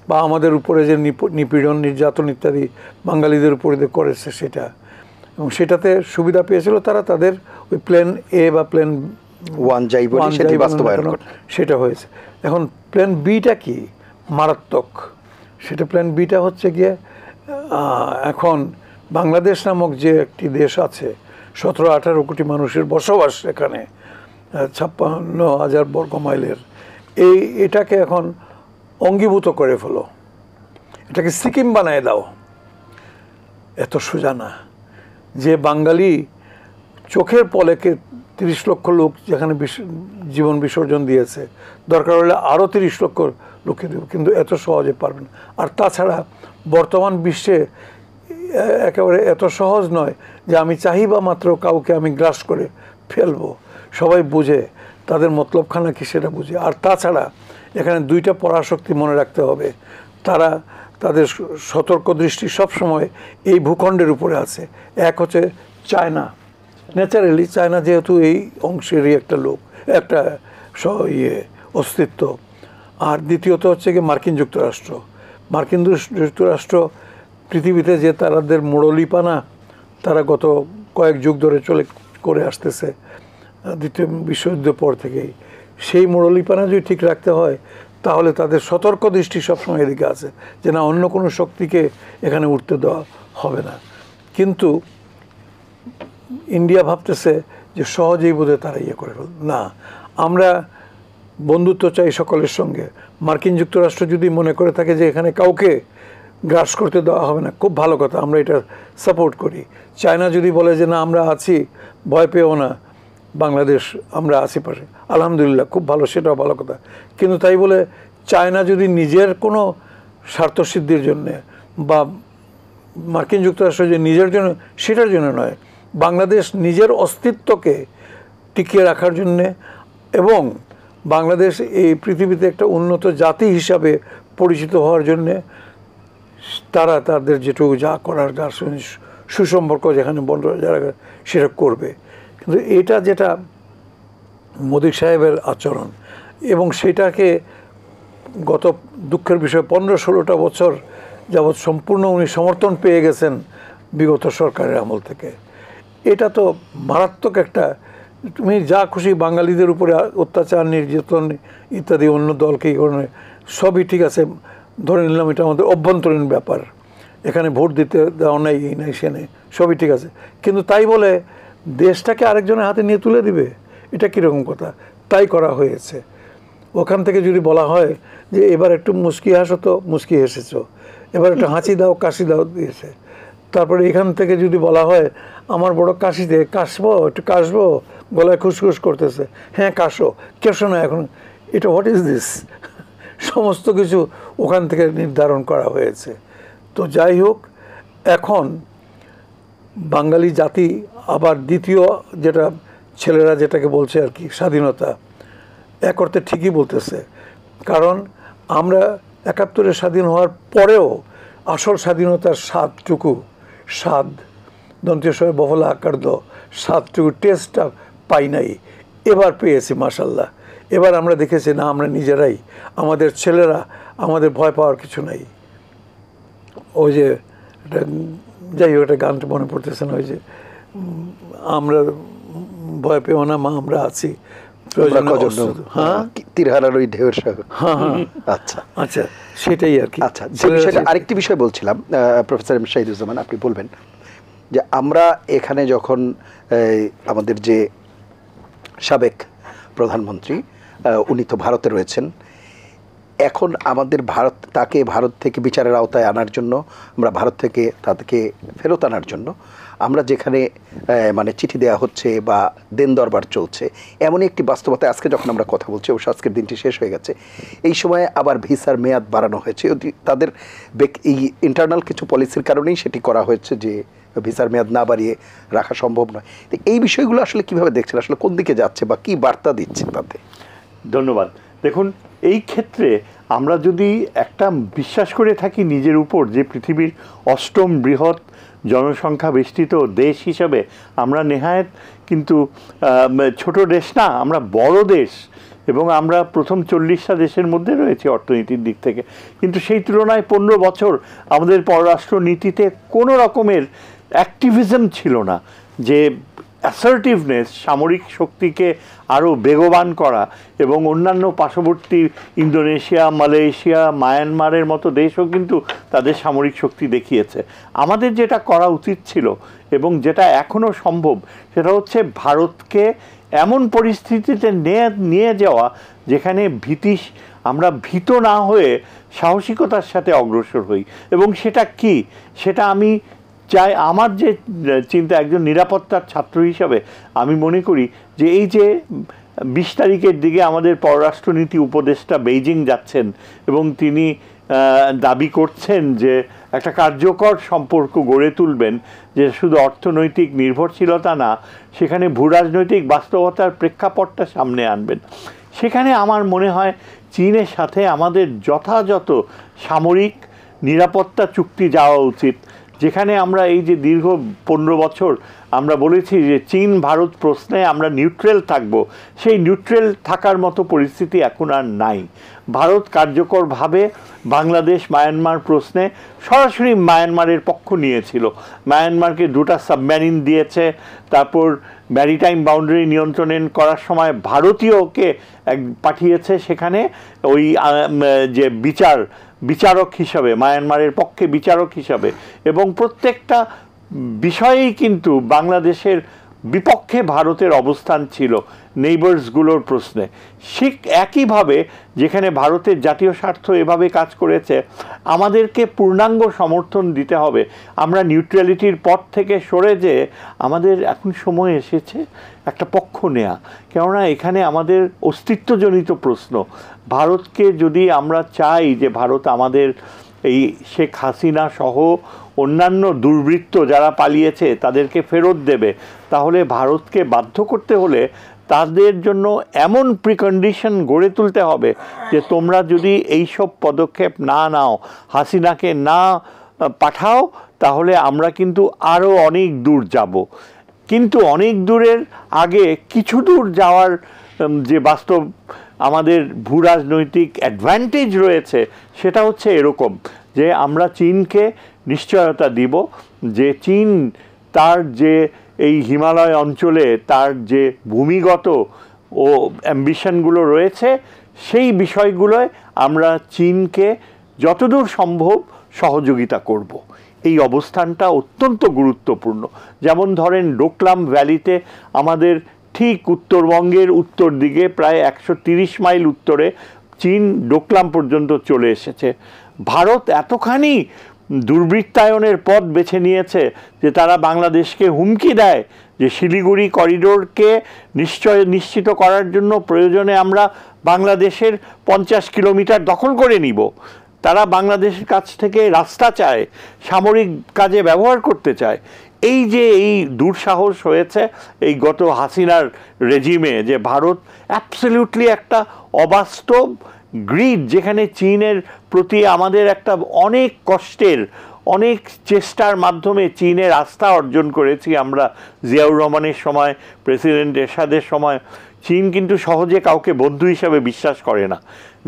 Speaker 2: বা আমাদের উপরে যে নিপীড়ন, নির্যাতন ইত্যাদি বাঙালিদের উপরে যে করেছে সেটা, এবং সেটাতে সুবিধা পেয়েছিল তারা তাদের ওই প্ল্যান এ বা প্ল্যান
Speaker 1: 1 যাই বলি সেটি বাস্তবায়ন করে।
Speaker 2: সেটা হয়েছে। এখন প্ল্যান বিটা কি মারাত্মক, সেটা প্ল্যান বিটা হচ্ছে গিয়ে এখন বাংলাদেশ নামক যে একটি দেশ আছে, 17-18 কোটি মানুষের বসবাস এখানে, 56,000 বর্গ মাইলের, এটাকে এখন অঙ্গীভূত করে ফেলো, এটাকে সিকিম বানায় দাও। এত সোজা না। যে বাঙালি চোখের পলকে 30 লক্ষ লোক যেখানে জীবন বিসর্জন দিয়েছে, দরকার হলে আরও 30 লক্ষ লোককে দেব, কিন্তু এত সহজে পারবেন। আর তাছাড়া বর্তমান বিশ্বে একেবারে এত সহজ নয় যে আমি চাহিবা মাত্র কাউকে আমি গ্রাস করে ফেলবো। সবাই বুঝে, তাদের মতলবখানা কি সেটা বুঝে। আর তাছাড়া এখানে 2টা পরাশক্তি মনে রাখতে হবে, তারা তাদের সতর্ক দৃষ্টি সবসময় এই ভূখণ্ডের উপরে আছে। এক হচ্ছে চায়না, ন্যাচারালি চায়না যেহেতু এই অংশেরই একটা লোক, একটা অস্তিত্ব। আর দ্বিতীয়ত হচ্ছে কি মার্কিন যুক্তরাষ্ট্র। মার্কিন যুক্তরাষ্ট্র পৃথিবীতে যে তাদের মোড়লিপানা তারা গত কয়েক যুগ ধরে করে আসতেছে, দ্বিতীয় বিশ্বযুদ্ধের পর থেকেই, সেই মোড়লিপানা যদি ঠিক রাখতে হয় তাহলে তাদের সতর্ক দৃষ্টি সবসময় এদিকে আছে যে না, অন্য কোনো শক্তিকে এখানে উঠতে দেওয়া হবে না। কিন্তু ইন্ডিয়া ভাবতেছে যে সহজেই বোধহয় তারা করে ফেল না, আমরা বন্ধুত্ব চাই সকলের সঙ্গে। মার্কিন যুক্তরাষ্ট্র যদি মনে করে থাকে যে এখানে কাউকে গ্রাস করতে দেওয়া হবে না, খুব ভালো কথা, আমরা এটা সাপোর্ট করি। চায়না যদি বলে যে না, আমরা আছি, ভয় পেও না, বাংলাদেশ আমরা আছি পাশে, আলহামদুলিল্লাহ, খুব ভালো, সেটাও ভালো কথা। কিন্তু তাই বলে চায়না যদি নিজের কোনো স্বার্থসিদ্ধির জন্যে, বা মার্কিন যুক্তরাষ্ট্র যে নিজের জন্য, সেটার জন্য নয়, বাংলাদেশ নিজের অস্তিত্বকে টিকিয়ে রাখার জন্যে এবং বাংলাদেশ এই পৃথিবীতে একটা উন্নত জাতি হিসাবে পরিচিত হওয়ার জন্যে তারা তাদের যেটুকু যা করার, যার সঙ্গে সুসম্পর্ক যেখানে বন্ধ যারা, সেটা করবে। কিন্তু এটা যেটা মোদি সাহেবের আচরণ, এবং সেটাকে গত দুঃখের বিষয় 15-16টা বছর যাবৎ সম্পূর্ণ উনি সমর্থন পেয়ে গেছেন বিগত সরকারের আমল থেকে। এটা তো মারাত্মক একটা, তুমি যা খুশি বাঙালিদের উপরে অত্যাচার, নির্যাতন ইত্যাদি অন্য দলকে সবই ঠিক আছে, ধরে নিলাম এটা আমাদের অভ্যন্তরীণ ব্যাপার, এখানে ভোট দিতে দেওয়া নাই, এই নাই, সে নেই, সবই ঠিক আছে। কিন্তু তাই বলে দেশটাকে আরেকজনের হাতে নিয়ে তুলে দিবে, এটা কীরকম কথা? তাই করা হয়েছে। ওখান থেকে যদি বলা হয় যে এবার একটু মুচকি হাসো, তো মুচকি হেসেছ, এবার একটু হাঁচি দাও, কাশি দাও, দিয়েছে। তারপরে এখান থেকে যদি বলা হয় আমার বড় কাশিতে, কাশবো, একটু কাশবো, গলায় খুসখুস করতেছে, হ্যাঁ কাশো, কেশো না এখন, এটা হোয়াট ইজ দিস? সমস্ত কিছু ওখান থেকে নির্ধারণ করা হয়েছে। তো যাই হোক, এখন বাঙালি জাতি আবার দ্বিতীয় যেটা ছেলেরা যেটাকে বলছে আর কি, স্বাধীনতা, এক অর্থে ঠিকই বলতেছে। কারণ আমরা 71-এ স্বাধীন হওয়ার পরেও আসল স্বাধীনতার স্বাদ দন্তীয় সবাই বহলা আকার স্বাদটুকু, টেস্টটা পাই নাই, এবার পেয়েছি মাশাল্লাহ। এবার আমরা দেখেছি না, আমরা নিজেরাই, আমাদের ছেলেরা, আমাদের ভয় পাওয়ার কিছু নাই। ওই যে যাই হোক, একটা গানটা মনে পড়তেছে না, ওই যে আমরা ভয় পেও না মা, আমরা আছি, আচ্ছা, সেটাই আর কি।
Speaker 1: আচ্ছা, আরেকটি বিষয় বলছিলাম, প্রফেসর শাহিদুজ্জামান, আপনি বলবেন যে আমরা এখানে যখন আমাদের যে সাবেক প্রধানমন্ত্রী, উনি তো ভারতে রয়েছেন, এখন আমাদের তাকে ভারত থেকে বিচারের আওতায় আনার জন্য, আমরা ভারত থেকে তাদেরকে ফেরত আনার জন্য আমরা যেখানে মানে চিঠি দেওয়া হচ্ছে বা দেন দরবার চলছে, এমনই একটি বাস্তবতা। আজকে যখন আমরা কথা বলছি, অবশ্য আজকের দিনটি শেষ হয়ে গেছে, এই সময়ে আবার ভিসার মেয়াদ বাড়ানো হয়েছে। তাদের এই ইন্টারনাল কিছু পলিসির কারণেই সেটি করা হয়েছে যে ভিসার মেয়াদ না বাড়িয়ে রাখা সম্ভব নয়। তো এই বিষয়গুলো আসলে কিভাবে দেখছেন, আসলে কোন দিকে যাচ্ছে বা কি বার্তা দিচ্ছে তাতে?
Speaker 3: ধন্যবাদ। দেখুন, এই ক্ষেত্রে আমরা যদি একটা বিশ্বাস করে থাকি নিজের উপর যে পৃথিবীর 8ম বৃহৎ জনসংখ্যা বেষ্টিত দেশ হিসাবে আমরা নেহায়েত কিন্তু ছোট দেশ না, আমরা বড় দেশ, এবং আমরা প্রথম 40টা দেশের মধ্যে রয়েছে অর্থনীতির দিক থেকে। কিন্তু সেই তুলনায় 15 বছর আমাদের পররাষ্ট্র নীতিতে কোনো রকমের অ্যাক্টিভিজম ছিল না, যে অ্যাসার্টিভনেস, সামরিক শক্তিকে আরও বেগবান করা, এবং অন্যান্য পার্শ্ববর্তী ইন্দোনেশিয়া, মালয়েশিয়া, মায়ানমারের মতো দেশও কিন্তু তাদের সামরিক শক্তি দেখিয়েছে। আমাদের যেটা করা উচিত ছিল এবং যেটা এখনও সম্ভব, সেটা হচ্ছে ভারতকে এমন পরিস্থিতিতে নিয়ে যাওয়া যেখানে আমরা ভীত না হয়ে সাহসিকতার সাথে অগ্রসর হই। এবং সেটা কি, সেটা আমি চাই, আমার যে চিন্তা একজন নিরাপত্তার ছাত্র হিসাবে আমি মনে করি যে এই যে 20 তারিখের দিকে আমাদের পররাষ্ট্রনীতি উপদেষ্টা বেইজিং যাচ্ছেন এবং তিনি দাবি করছেন যে একটা কার্যকর সম্পর্ক গড়ে তুলবেন, যে শুধু অর্থনৈতিক নির্ভরশীলতা না, সেখানে ভূরাজনৈতিক বাস্তবতার প্রেক্ষাপটটা সামনে আনবেন। সেখানে আমার মনে হয় চীনের সাথে আমাদের যথাযথ সামরিক নিরাপত্তা চুক্তি যাওয়া উচিত, যেখানে আমরা এই যে দীর্ঘ 15 বছর আমরা বলেছি যে চীন ভারত প্রশ্নে আমরা নিউট্রাল থাকব, সেই নিউট্রাল থাকার মতো পরিস্থিতি এখন আর নাই। ভারত কার্যকরভাবে বাংলাদেশ মায়ানমার প্রশ্নে সরাসরি মায়ানমারের পক্ষ নিয়েছিল, মায়ানমারকে 2টা সাবমেরিন দিয়েছে, তারপর ম্যারিটাইম বাউন্ডারি নিয়ন্ত্রণ করার সময় ভারতীয়কে পাঠিয়েছে সেখানে ওই যে বিচারক হিসাবে, মায়ানমারের পক্ষে বিচারক হিসাবে, এবং প্রত্যেকটা বিষয়েই কিন্তু বাংলাদেশের বিপক্ষে ভারতের অবস্থান ছিল নেইবার্সগুলোর প্রশ্নে। ঠিক একইভাবে যেখানে ভারতের জাতীয় স্বার্থ এভাবে কাজ করেছে, আমাদেরকে পূর্ণাঙ্গ সমর্থন দিতে হবে। আমরা নিউট্রালিটির পথ থেকে সরে যেয়ে আমাদের এখন সময় এসেছে একটা পক্ষ নেয়া, কেননা এখানে আমাদের অস্তিত্বজনিত প্রশ্ন। ভারতকে যদি আমরা চাই যে ভারত আমাদের এই শেখ হাসিনা সহ অন্যান্য দুর্বৃত্ত যারা পালিয়েছে তাদেরকে ফেরত দেবে, তাহলে ভারতকে বাধ্য করতে হলে তাদের জন্য এমন প্রিকন্ডিশন গড়ে তুলতে হবে যে তোমরা যদি এইসব পদক্ষেপ না নাও, হাসিনাকে না পাঠাও, তাহলে আমরা কিন্তু আরও অনেক দূর যাব। কিন্তু অনেক দূরের আগে কিছু দূর যাওয়ার যে বাস্তব আমাদের ভূরাজনৈতিক অ্যাডভান্টেজ রয়েছে, সেটা হচ্ছে এরকম যে আমরা চীনকে নিশ্চয়তা দিব যে চীন তার যে এই হিমালয় অঞ্চলে তার যে ভূমিগত ও অ্যাম্বিশনগুলো রয়েছে, সেই বিষয়গুলোয় আমরা চীনকে যতদূর সম্ভব সহযোগিতা করব। এই অবস্থানটা অত্যন্ত গুরুত্বপূর্ণ। যেমন ধরেন ডোকলাম ভ্যালিতে আমাদের ঠিক উত্তরবঙ্গের উত্তর দিকে প্রায় 130 মাইল উত্তরে চীন ডোকলাম পর্যন্ত চলে এসেছে। ভারত এতখানি দুর্বৃত্তায়নের পথ বেছে নিয়েছে যে তারা বাংলাদেশকে হুমকি দেয় যে শিলিগুড়ি করিডোরকে নিশ্চিত করার জন্য প্রয়োজনে আমরা বাংলাদেশের 50 কিলোমিটার দখল করে নিব। তারা বাংলাদেশের কাছ থেকে রাস্তা চায়, সামরিক কাজে ব্যবহার করতে চায়। এই যে এই দুঃসাহস হয়েছে এই গত হাসিনার রেজিমে, যে ভারত অ্যাবসলিউটলি একটা অবাস্তব গ্রিড, যেখানে চীনের প্রতি আমাদের একটা অনেক কষ্টের, অনেক চেষ্টার মাধ্যমে চীনের আস্থা অর্জন করেছি আমরা। জিয়াউর রহমানের সময়, প্রেসিডেন্ট এরশাদের সময় চীন কিন্তু সহজে কাউকে বন্ধু হিসাবে বিশ্বাস করে না।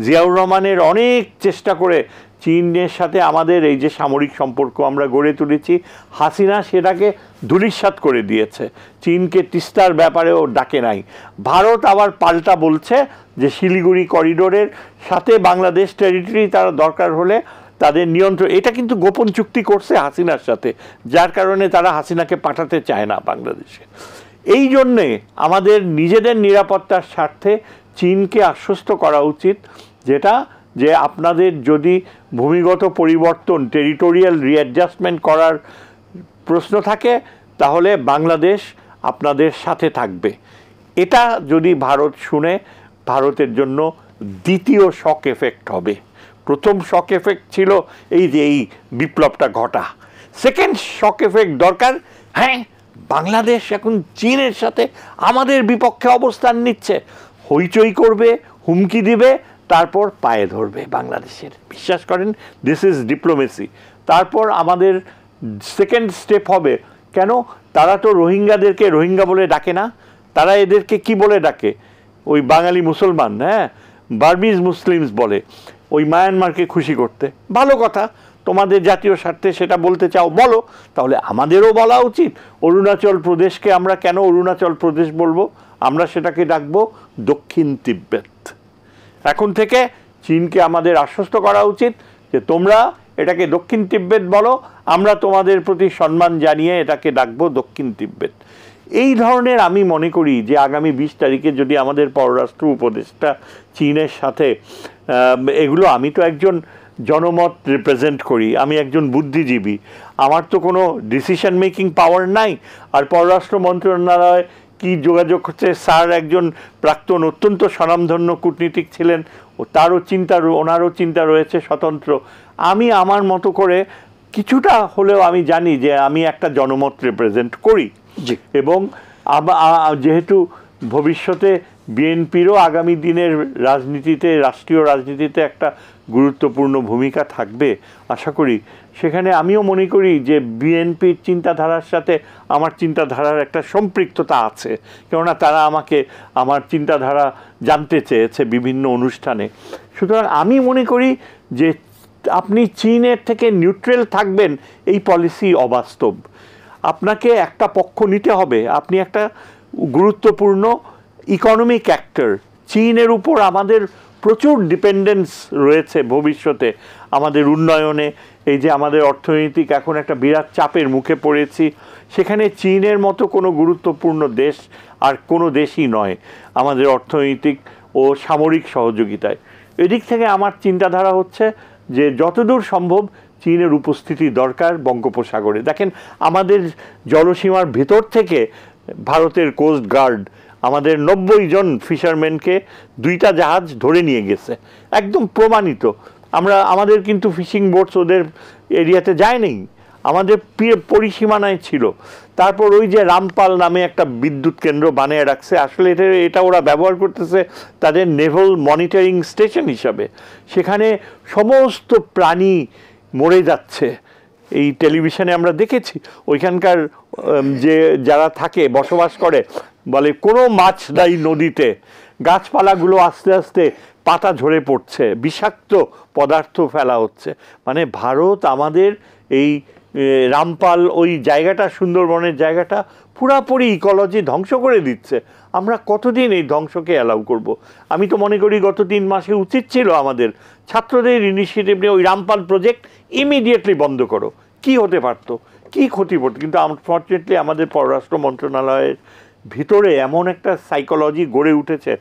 Speaker 3: জিয়াউর রহমানের অনেক চেষ্টা করে চীনের সাথে আমাদের এই যে সামরিক সম্পর্ক আমরা গড়ে তুলেছি, হাসিনা সেটাকে ধূলিসাৎ করে দিয়েছে, চীনকে তিস্তার ব্যাপারেও ডাকে নাই। ভারত আবার পাল্টা বলছে যে শিলিগুড়ি করিডোরের সাথে বাংলাদেশ টেরিটরি তারা দরকার হলে তাদের নিয়ন্ত্রণ, এটা কিন্তু গোপন চুক্তি করছে হাসিনার সাথে, যার কারণে তারা হাসিনাকে পাঠাতে চায় না বাংলাদেশে। এই জন্যে আমাদের নিজেদের নিরাপত্তার স্বার্থে চীনকে আশ্বস্ত করা উচিত, যেটা যে আপনাদের যদি ভূমিগত পরিবর্তন, টেরিটোরিয়াল রিঅ্যাডজাস্টমেন্ট করার প্রশ্ন থাকে, তাহলে বাংলাদেশ আপনাদের সাথে থাকবে। এটা যদি ভারত শুনে, ভারতের জন্য দ্বিতীয় শক এফেক্ট হবে। প্রথম শক এফেক্ট ছিল এই যে এই বিপ্লবটা ঘটা। সেকেন্ড শক এফেক্ট দরকার, হ্যাঁ বাংলাদেশ এখন চীনের সাথে আমাদের বিপক্ষে অবস্থান নিচ্ছে, হইচই করবে, হুমকি দিবে, তারপর পায়ে ধরবে বাংলাদেশের। বিশ্বাস করেন, দিস ইজ ডিপ্লোমেসি। তারপর আমাদের সেকেন্ড স্টেপ হবে, কেন তারা তো রোহিঙ্গাদেরকে রোহিঙ্গা বলে ডাকে না, তারা এদেরকে কি বলে ডাকে? ওই বাঙালি মুসলমান, হ্যাঁ বার্মিজ মুসলিমস বলে, ওই মায়ানমারকে খুশি করতে। ভালো কথা, তোমাদের জাতীয় স্বার্থে সেটা বলতে চাও বলো, তাহলে আমাদেরও বলা উচিত। অরুণাচল প্রদেশকে আমরা কেন অরুণাচল প্রদেশ বলবো? আমরা সেটাকে ডাকবো দক্ষিণ তিব্বত। এখন থেকে চীনকে আমাদের আশ্বস্ত করা উচিত যে তোমরা এটাকে দক্ষিণ তিব্বত বলো, আমরা তোমাদের প্রতি সম্মান জানিয়ে এটাকে ডাকবো দক্ষিণ তিব্বত। এই ধরনের আমি মনে করি যে আগামী 20 তারিখে যদি আমাদের পররাষ্ট্র উপদেষ্টা চীনের সাথে এগুলো, আমি তো একজন জনমত রিপ্রেজেন্ট করি, আমি একজন বুদ্ধিজীবী, আমার তো কোনো ডিসিশন মেকিং পাওয়ার নাই। আর পররাষ্ট্র মন্ত্রণালয় কি যোগাযোগ হচ্ছে, স্যার একজন প্রাক্তন অত্যন্ত স্বনামধন্য কূটনীতিক ছিলেন, ও তারও চিন্তা, ওনারও চিন্তা রয়েছে স্বতন্ত্র। আমি আমার মতো করে কিছুটা হলেও আমি জানি যে আমি একটা জনমত রিপ্রেজেন্ট করি। এবং যেহেতু ভবিষ্যতে বিএনপিরও আগামী দিনের রাজনীতিতে, রাষ্ট্রীয় রাজনীতিতে একটা গুরুত্বপূর্ণ ভূমিকা থাকবে আশা করি, সেখানে আমিও মনে করি যে বিএনপির চিন্তাধারার সাথে আমার চিন্তাধারার একটা সম্পৃক্ততা আছে, কেননা তারা আমাকে আমার চিন্তাধারা জানতে চেয়েছে বিভিন্ন অনুষ্ঠানে। সুতরাং আমি মনে করি যে আপনি চীনের থেকে নিউট্রাল থাকবেন, এই পলিসি অবাস্তব। আপনাকে একটা পক্ষ নিতে হবে, আপনি একটা গুরুত্বপূর্ণ ইকোনমিক অ্যাক্টর। চীনের উপর আমাদের প্রচুর ডিপেন্ডেন্স রয়েছে ভবিষ্যতে আমাদের উন্নয়নে। এই যে আমাদের অর্থনৈতিক এখন একটা বিরাট চাপের মুখে পড়েছি, সেখানে চীনের মতো কোনো গুরুত্বপূর্ণ দেশ আর কোনো দেশই নয় আমাদের অর্থনৈতিক ও সামরিক সহযোগিতায়। এদিক থেকে আমার চিন্তাধারা হচ্ছে যে যতদূর সম্ভব চীনের উপস্থিতি দরকার বঙ্গোপসাগরে। দেখেন, আমাদের জলসীমার ভেতর থেকে ভারতের কোস্ট গার্ড আমাদের 90 জন ফিশারম্যানকে 2টা জাহাজ ধরে নিয়ে গেছে, একদম প্রমাণিত। আমাদের কিন্তু ফিশিং বোটস ওদের এরিয়াতে যায়নি, আমাদের পরিসীমানায় ছিল। তারপর ওই যে রামপাল নামে একটা বিদ্যুৎ কেন্দ্র বানিয়ে রাখছে, আসলে এটা ওরা ব্যবহার করতেছে তাদের নেভাল মনিটরিং স্টেশন হিসাবে। সেখানে সমস্ত প্রাণী মরে যাচ্ছে, এই টেলিভিশনে আমরা দেখেছি। ওইখানকার যে যারা থাকে, বসবাস করে, বলে কোনো মাছ নাই নদীতে, গাছপালাগুলো আস্তে আস্তে পাতা ঝরে পড়ছে, বিষাক্ত পদার্থ ফেলা হচ্ছে। মানে ভারত আমাদের এই রামপাল ওই জায়গাটা, সুন্দরবনের জায়গাটা পুরাপুরি ইকোলজি ধ্বংস করে দিচ্ছে। আমরা কতদিন এই ধ্বংসকে অ্যালাউ করব? আমি তো মনে করি গত 3 মাসে উচিত ছিল আমাদের ছাত্রদের ইনিশিয়েটিভ নিয়ে ওই রামপাল প্রজেক্ট ইমিডিয়েটলি বন্ধ করো। কি হতে পারতো, কি ক্ষতি পড়তো? কিন্তু আনফর্চুনেটলি আমাদের পররাষ্ট্র মন্ত্রণালয়ের ভিতরে এমন একটা সাইকোলজি গড়ে উঠেছে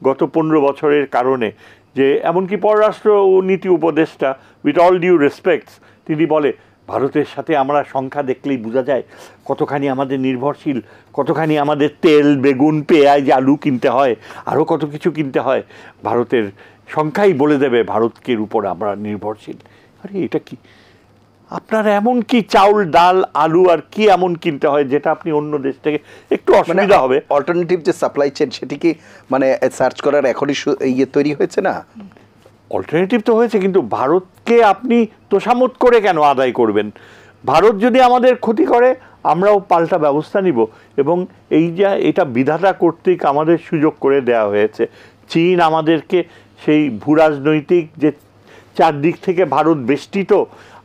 Speaker 3: গত 15 বছরের কারণে, যে এমনকি পররাষ্ট্র নীতি উপদেষ্টা, উইথ অল ডিউ রেসপেক্টস, তিনি বলে ভারতের সাথে আমরা সংখ্যা দেখলেই বোঝা যায় কতখানি আমাদের নির্ভরশীল, কতখানি আমাদের তেল, বেগুন, পেঁয়াজ, আলু কিনতে হয়, আরও কত কিছু কিনতে হয়। ভারতের সংখ্যাই বলে দেবে ভারতের উপর আমরা নির্ভরশীল। আরে এটা কি? আপনার এমন কি চাউল, ডাল, আলু আর কি এমন কিনতে হয় যেটা আপনি অন্য দেশ থেকে একটু অসুবিধা হবে?
Speaker 1: অল্টারনেটিভ যে সাপ্লাই চেন, সেটি কি মানে সার্চ করার এখনই তৈরি হয়েছে না?
Speaker 3: অল্টারনেটিভ তো হয়েছে, কিন্তু ভারতকে আপনি তোষামত করে কেন আদায় করবেন? ভারত যদি আমাদের ক্ষতি করে, আমরাও পাল্টা ব্যবস্থা নিব। এবং এই যে এটা বিধাতা কর্তৃক আমাদের সুযোগ করে দেওয়া হয়েছে। চীন আমাদেরকে সেই ভূরাজনৈতিক যে চারদিক থেকে ভারত বেষ্টিত,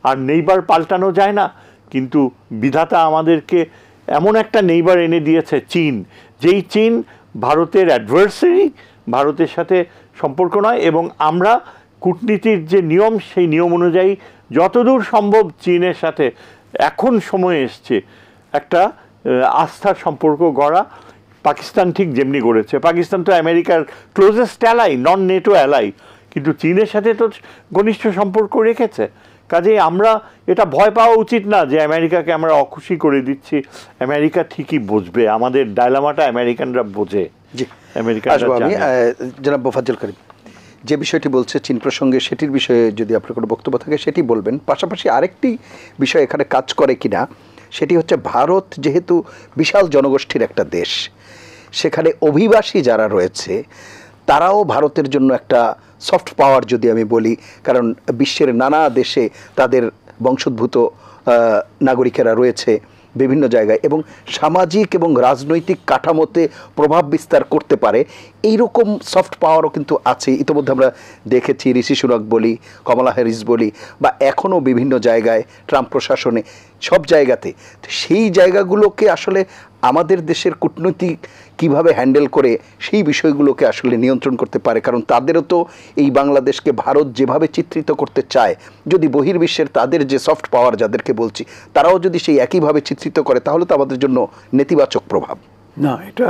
Speaker 3: আর নেইবার পাল্টানো যায় না, কিন্তু বিধাতা আমাদেরকে এমন একটা নেইবার এনে দিয়েছে চীন, যেই চীন ভারতের অ্যাডভার্সারি, ভারতের সাথে সম্পর্ক নয়। এবং আমরা কূটনীতির যে নিয়ম, সেই নিয়ম অনুযায়ী যতদূর সম্ভব চীনের সাথে এখন সময় এসছে একটা আস্থার সম্পর্ক গড়া। পাকিস্তান ঠিক যেমনি গড়েছে, পাকিস্তান তো আমেরিকার ক্লোজেস্ট অ্যালাই, নন নেটো অ্যালাই, কিন্তু চীনের সাথে তো ঘনিষ্ঠ সম্পর্ক রেখেছে। কাজেই আমরা এটা ভয় পাওয়া উচিত না যে আমেরিকাকে আমরা অখুশি করে দিচ্ছি। আমেরিকা ঠিকই বুঝবে, আমাদের ডায়লামাটা আমেরিকানরা বোঝে।
Speaker 1: জি,
Speaker 3: আমেরিকানরা
Speaker 1: আসবো আমি।
Speaker 3: জানে।
Speaker 1: জনাব মোফাজ্জল করিম, যে বিষয়টি বলছে চীন প্রসঙ্গে, সেটির বিষয়ে যদি আপনার কোনো বক্তব্য থাকে সেটি বলবেন। পাশাপাশি আরেকটি বিষয় এখানে কাজ করে কিনা, সেটি হচ্ছে ভারত যেহেতু বিশাল জনগোষ্ঠীর একটা দেশ, সেখানে অভিবাসী যারা রয়েছে তারাও ভারতের জন্য একটা সফট পাওয়ার যদি আমি বলি, কারণ বিশ্বের নানা দেশে তাদের বংশোদ্ভূত নাগরিকেরা রয়েছে বিভিন্ন জায়গায়, এবং সামাজিক এবং রাজনৈতিক কাঠামোতে প্রভাব বিস্তার করতে পারে, এইরকম সফট পাওয়ারও কিন্তু আছে। ইতিমধ্যে আমরা দেখেছি ঋষি সুনাক বলি, কমলা হ্যারিস বলি, বা এখনও বিভিন্ন জায়গায় ট্রাম্প প্রশাসনে সব জায়গাতে। তো সেই জায়গাগুলোকে আসলে আমাদের দেশের কূটনৈতিক কিভাবে হ্যান্ডেল করে সেই বিষয়গুলোকে আসলে নিয়ন্ত্রণ করতে পারে, কারণ তাদেরও তো এই বাংলাদেশকে ভারত যেভাবে চিত্রিত করতে চায়, যদি বহির্বিশ্বের তাদের যে সফট পাওয়ার যাদেরকে বলছি তারাও যদি সেই একইভাবে চিত্রিত করে, তাহলে তো আমাদের জন্য নেতিবাচক প্রভাব।
Speaker 2: না, এটা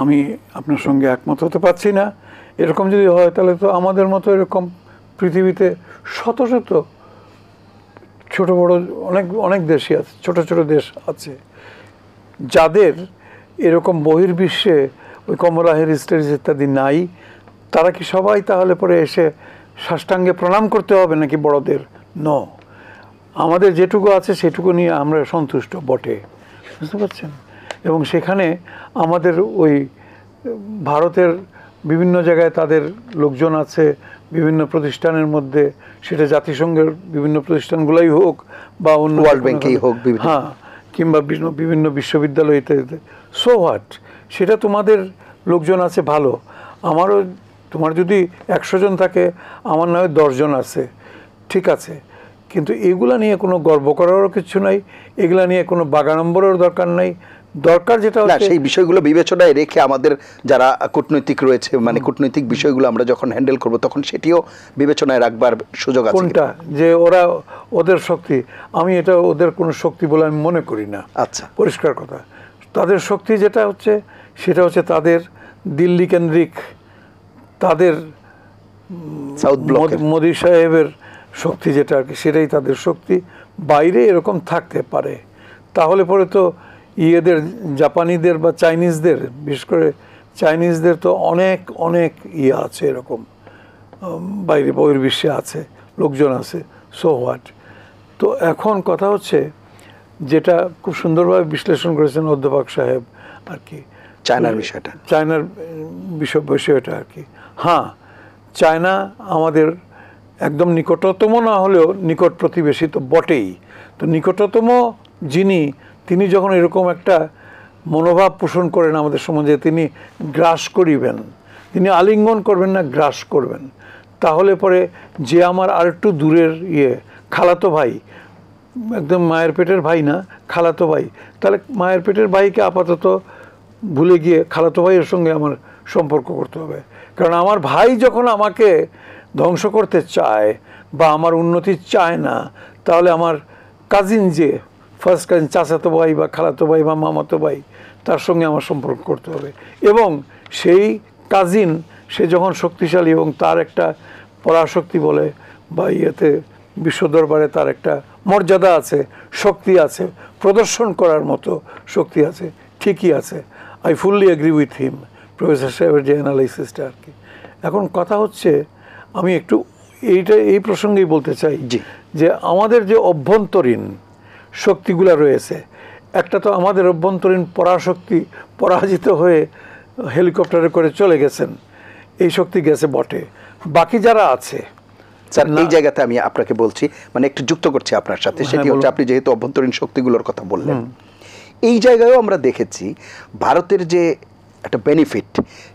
Speaker 2: আমি আপনার সঙ্গে একমত হতে পারছি না। এরকম যদি হয় তাহলে তো আমাদের মতো এরকম পৃথিবীতে শত শত ছোট বড় অনেক অনেক দেশই আছে, ছোট ছোট দেশ আছে যাদের এরকম বহির্বিশ্বে ওই কমলা হ্যারিস ইত্যাদি নাই। তারা কি সবাই তাহলে পরে এসে সাষ্টাঙ্গে প্রণাম করতে হবে নাকি বড়দের? ন, আমাদের যেটুকু আছে সেটুকু নিয়ে আমরা সন্তুষ্ট বটে, বুঝতে পারছেন? এবং সেখানে আমাদের ওই ভারতের বিভিন্ন জায়গায় তাদের লোকজন আছে, বিভিন্ন প্রতিষ্ঠানের মধ্যে, সেটা জাতিসংঘের বিভিন্ন প্রতিষ্ঠানগুলোই হোক বা অন্য
Speaker 1: ওয়ার্ল্ড ব্যাংকেই হোক,
Speaker 2: হ্যাঁ, কিংবা বিভিন্ন বিশ্ববিদ্যালয় ইত্যাদিতে। সো হোয়াট, সেটা তোমাদের লোকজন আছে ভালো। আমারও, তোমার যদি 100 জন থাকে, আমার নয় 10 জন আছে, ঠিক আছে, কিন্তু এগুলা নিয়ে কোনো গর্ব করারও কিছু নাই, এগুলা নিয়ে কোনো বাগাড়ম্বরের দরকার নাই। দরকার যেটা
Speaker 1: না, সেই বিষয়গুলো বিবেচনায় রেখে আমাদের যারা কূটনৈতিক রয়েছে, মানে কূটনৈতিক বিষয়গুলো আমরা যখন হ্যান্ডেল করব তখন সেটিও বিবেচনায় রাখবার সুযোগ আছে।
Speaker 2: কোনটা যে ওরা ওদের শক্তি, আমি এটা ওদের কোনো শক্তি বলে আমি মনে করি না।
Speaker 1: আচ্ছা,
Speaker 2: পরিষ্কার কথা, তাদের শক্তি যেটা হচ্ছে সেটা হচ্ছে তাদের দিল্লি কেন্দ্রিক, তাদের
Speaker 1: সাউথ ব্লক
Speaker 2: মোদি সাহেবের শক্তি যেটা আর কি, সেটাই তাদের শক্তি। বাইরে এরকম থাকতে পারে, তাহলে পরে তো ইয়েদের, জাপানিদের বা চাইনিজদের, বিশেষ করে চাইনিজদের তো অনেক অনেক ইয়ে আছে এরকম, বাইরে বহির্বিশ্বে আছে, লোকজন আছে। So what. তো এখন কথা হচ্ছে, যেটা খুব সুন্দরভাবে বিশ্লেষণ করেছেন অধ্যাপক সাহেব আর কি,
Speaker 1: চায়নার বিষয়টা,
Speaker 2: চায়নার বিষয়টা আর কি। হ্যাঁ, চায়না আমাদের একদম নিকটতম না হলেও নিকট প্রতিবেশী তো বটেই। তো নিকটতম যিনি, তিনি যখন এরকম একটা মনোভাব পোষণ করেন আমাদের সমাজে, তিনি গ্রাস করিবেন, তিনি আলিঙ্গন করবেন না, গ্রাস করবেন, তাহলে পরে যে আমার আরেকটু দূরের খালাতো ভাই, একদম মায়ের পেটের ভাই না, খালাতো ভাই, তাহলে মায়ের পেটের ভাইকে আপাতত ভুলে গিয়ে খালাতো ভাইয়ের সঙ্গে আমার সম্পর্ক করতে হবে। কারণ আমার ভাই যখন আমাকে ধ্বংস করতে চায় বা আমার উন্নতি চায় না, তাহলে আমার কাজিন, যে ফার্স্ট কাজিন, চাচাতো ভাই বা খালাতো ভাই বা মামাতো ভাই, তার সঙ্গে আমার সম্পর্ক করতে হবে। এবং সেই কাজিন, সে যখন শক্তিশালী এবং তার একটা পরাশক্তি বলে বা বিশ্ব দরবারে তার একটা মর্যাদা আছে, শক্তি আছে, প্রদর্শন করার মতো শক্তি আছে, ঠিকই আছে। I fully agree with him, professor সাহেবের যে অ্যানালাইসিসটা আর কি। এখন কথা হচ্ছে, আমি একটু এই প্রসঙ্গেই বলতে চাই যে আমাদের যে অভ্যন্তরীণ শক্তিগুলো রয়েছে, একটা তো আমাদের অভ্যন্তরীণ পরাশক্তি পরাজিত হয়ে হেলিকপ্টারে করে চলে গেছেন, এই শক্তি গেছে বটে। বাকি যারা আছে,
Speaker 1: স্যার এই জায়গাতে আমি আপনাকে বলছি, মানে একটু যুক্ত করছি আপনার সাথে, সেটি হচ্ছে আপনি যেহেতু অভ্যন্তরীণ শক্তিগুলোর কথা বললেন, এই জায়গায়ও আমরা দেখেছি ভারতের যে একটা বেনিফিট,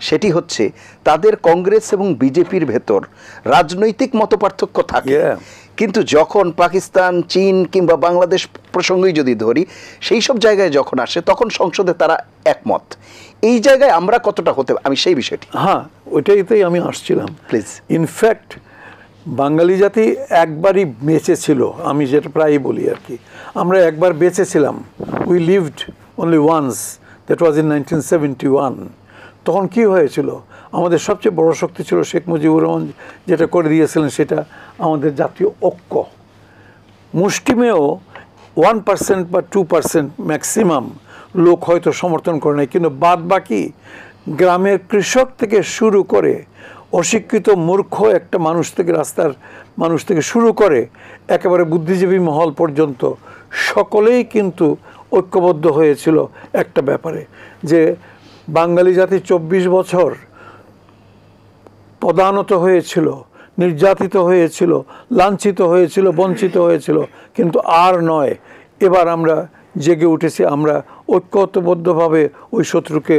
Speaker 1: সেটি হচ্ছে তাদের কংগ্রেস এবং বিজেপির ভেতর রাজনৈতিক মতপার্থক্য থাকে, কিন্তু যখন পাকিস্তান, চীন কিংবা বাংলাদেশ প্রসঙ্গই যদি ধরি, সেই সব জায়গায় যখন আসে তখন সংসদে তারা একমত। এই জায়গায় আমরা কতটা হতে, আমি সেই বিষয়টি,
Speaker 2: হ্যাঁ ওইটাইতেই আমি আসছিলাম।
Speaker 1: প্লিজ।
Speaker 2: ইনফ্যাক্ট বাঙালি জাতি একবারই বেঁচে ছিল, আমি যেটা প্রায়ই বলি আর কি, আমরা একবার বেঁচে ছিলাম। We lived only once, that was in 1971। তখন কি হয়েছিল, আমাদের সবচেয়ে বড় শক্তি ছিল শেখ মুজিবুর রহমান যেটা করে দিয়েছিলেন, সেটা আমাদের জাতীয় ঐক্য। মুষ্টিমেয় 1% বা 2% ম্যাক্সিমাম লোক হয়তো সমর্থন করে নাই, কিন্তু বাদ বাকি গ্রামের কৃষক থেকে শুরু করে অশিক্ষিত মূর্খ একটা মানুষ থেকে, রাস্তার মানুষ থেকে শুরু করে একেবারে বুদ্ধিজীবী মহল পর্যন্ত সকলেই কিন্তু ঐক্যবদ্ধ হয়েছিল একটা ব্যাপারে, যে বাঙালি জাতি 24 বছর পদানত হয়েছিল, নির্যাতিত হয়েছিল, লাঞ্ছিত হয়েছিল, বঞ্চিত হয়েছিল, কিন্তু আর নয়, এবার আমরা জেগে উঠেছি, আমরা ঐক্যবদ্ধভাবে ওই শত্রুকে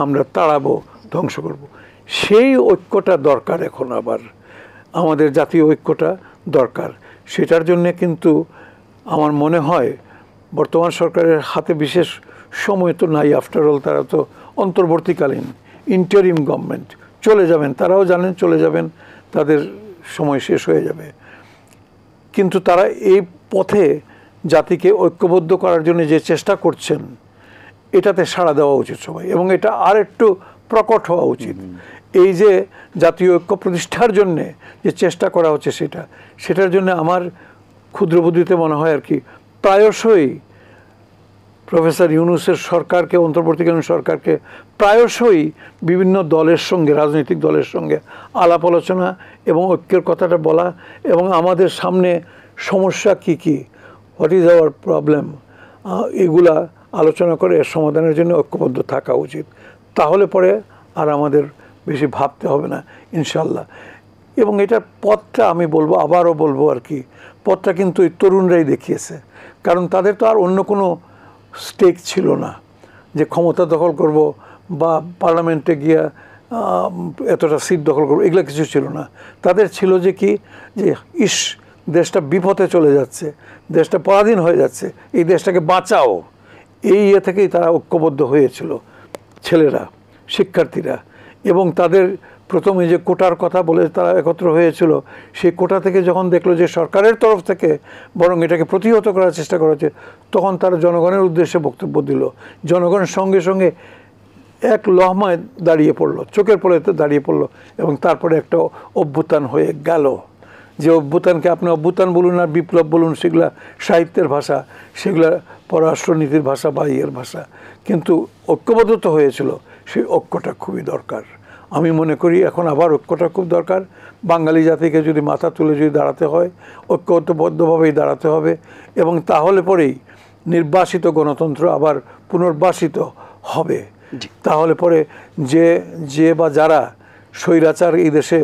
Speaker 2: আমরা তাড়াবো, ধ্বংস করব। সেই ঐক্যটা দরকার এখন, আবার আমাদের জাতীয় ঐক্যটা দরকার। সেটার জন্যে কিন্তু আমার মনে হয় বর্তমান সরকারের হাতে বিশেষ সময় তো নাই, আফটারঅল তারা তো অন্তর্বর্তীকালীন ইন্টারিম গভর্নমেন্ট, চলে যাবেন, তারাও জানেন চলে যাবেন, তাদের সময় শেষ হয়ে যাবে। কিন্তু তারা এই পথে জাতিকে ঐক্যবদ্ধ করার জন্য যে চেষ্টা করছেন, এটাতে সাড়া দেওয়া উচিত সবাই, এবং এটা আর একটু প্রকট হওয়া উচিত। এই যে জাতীয় ঐক্য প্রতিষ্ঠার জন্যে যে চেষ্টা করা হচ্ছে, সেটার জন্য আমার ক্ষুদ্র বুদ্ধিতে মনে হয় আর কি, প্রায়শই প্রফেসর ইউনূসের সরকারকে, অন্তর্বর্তীকালীন সরকারকে প্রায়শই বিভিন্ন দলের সঙ্গে, রাজনৈতিক দলের সঙ্গে আলাপ আলোচনা এবং ঐক্যের কথাটা বলা, এবং আমাদের সামনে সমস্যা কি কি, হোয়াট ইজ আওয়ার প্রবলেম, এগুলা আলোচনা করে এর সমাধানের জন্য ঐক্যবদ্ধ থাকা উচিত। তাহলে পরে আর আমাদের বেশি ভাবতে হবে না ইনশাল্লাহ। এবং এটার পথটা আমি বলবো, আবারও বলবো আর কি, পথটা কিন্তু এই তরুণরাই দেখিয়েছে। কারণ তাদের তো আর অন্য কোনো স্টেক ছিল না যে ক্ষমতা দখল করব বা পার্লামেন্টে গিয়ে এতটা সিট দখল করবো, এগুলো কিছু ছিল না। তাদের ছিল যে কি, যে দেশটা বিপথে চলে যাচ্ছে, দেশটা পরাধীন হয়ে যাচ্ছে, এই দেশটাকে বাঁচাও, এই ইয়ে থেকেই তারা ঐক্যবদ্ধ হয়েছিল, ছেলেরা, শিক্ষার্থীরা। এবং তাদের প্রথমে যে কোটার কথা বলে তারা একত্র হয়েছিল, সেই কোটা থেকে যখন দেখলো যে সরকারের তরফ থেকে বরং এটাকে প্রতিহত করার চেষ্টা করা হচ্ছে, তখন তারা জনগণের উদ্দেশ্যে বক্তব্য দিল। জনগণের সঙ্গে সঙ্গে এক লহমায় দাঁড়িয়ে পড়লো, চোখের পলতে দাঁড়িয়ে পড়লো, এবং তারপরে একটা অভ্যুত্থান হয়ে গেল। যে অভ্যুত্থানকে আপনি অভ্যুত্থান বলুন আর বিপ্লব বলুন, সেগুলা সাহিত্যের ভাষা, সেগুলা পররাষ্ট্রনীতির ভাষা বা ইয়ের ভাষা, কিন্তু ঐক্যবদ্ধতা হয়েছিল, সেই ঐক্যটা খুবই দরকার। আমি মনে করি এখন আবার ঐক্যটা খুব দরকার। বাঙালি জাতিকে যদি মাথা তুলে যদি দাঁড়াতে হয়, ঐক্যবদ্ধভাবেই দাঁড়াতে হবে, এবং তাহলে পরেই নির্বাসিত গণতন্ত্র আবার পুনর্বাসিত হবে। তাহলে পরে যে বা যারা স্বৈরাচার এই দেশে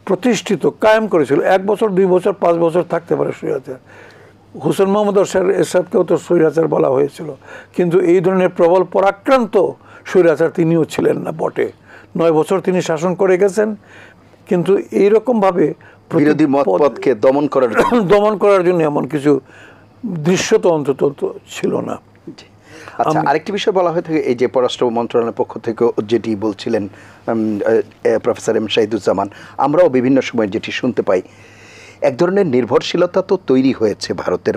Speaker 2: প্রতিষ্ঠিত কায়েম করেছিল, 1 বছর 2 বছর 5 বছর থাকতে পারে স্বৈরাচার। হোসেন মোহাম্মদ এরশাদকেও তো স্বৈরাচার বলা হয়েছিল, কিন্তু এই ধরনের প্রবল পরাক্রান্ত স্বৈরাচার তিনিও ছিলেন না বটে। 9 বছর তিনি শাসন করে গেছেন, কিন্তু এইরকমভাবে
Speaker 1: বিরোধী মতপথকে দমন করার
Speaker 2: জন্য এমন কিছু দৃশ্য তো অন্তত ছিল না।
Speaker 1: আচ্ছা, আরেকটি বিষয় বলা হয়ে থাকে, এই যে পররাষ্ট্র মন্ত্রণালয়ের পক্ষ থেকে যেটি বলছিলেন প্রফেসর এম শাহিদুজ্জামান, আমরাও বিভিন্ন সময় যেটি শুনতে পাই, এক ধরনের নির্ভরশীলতা তো তৈরি হয়েছে ভারতের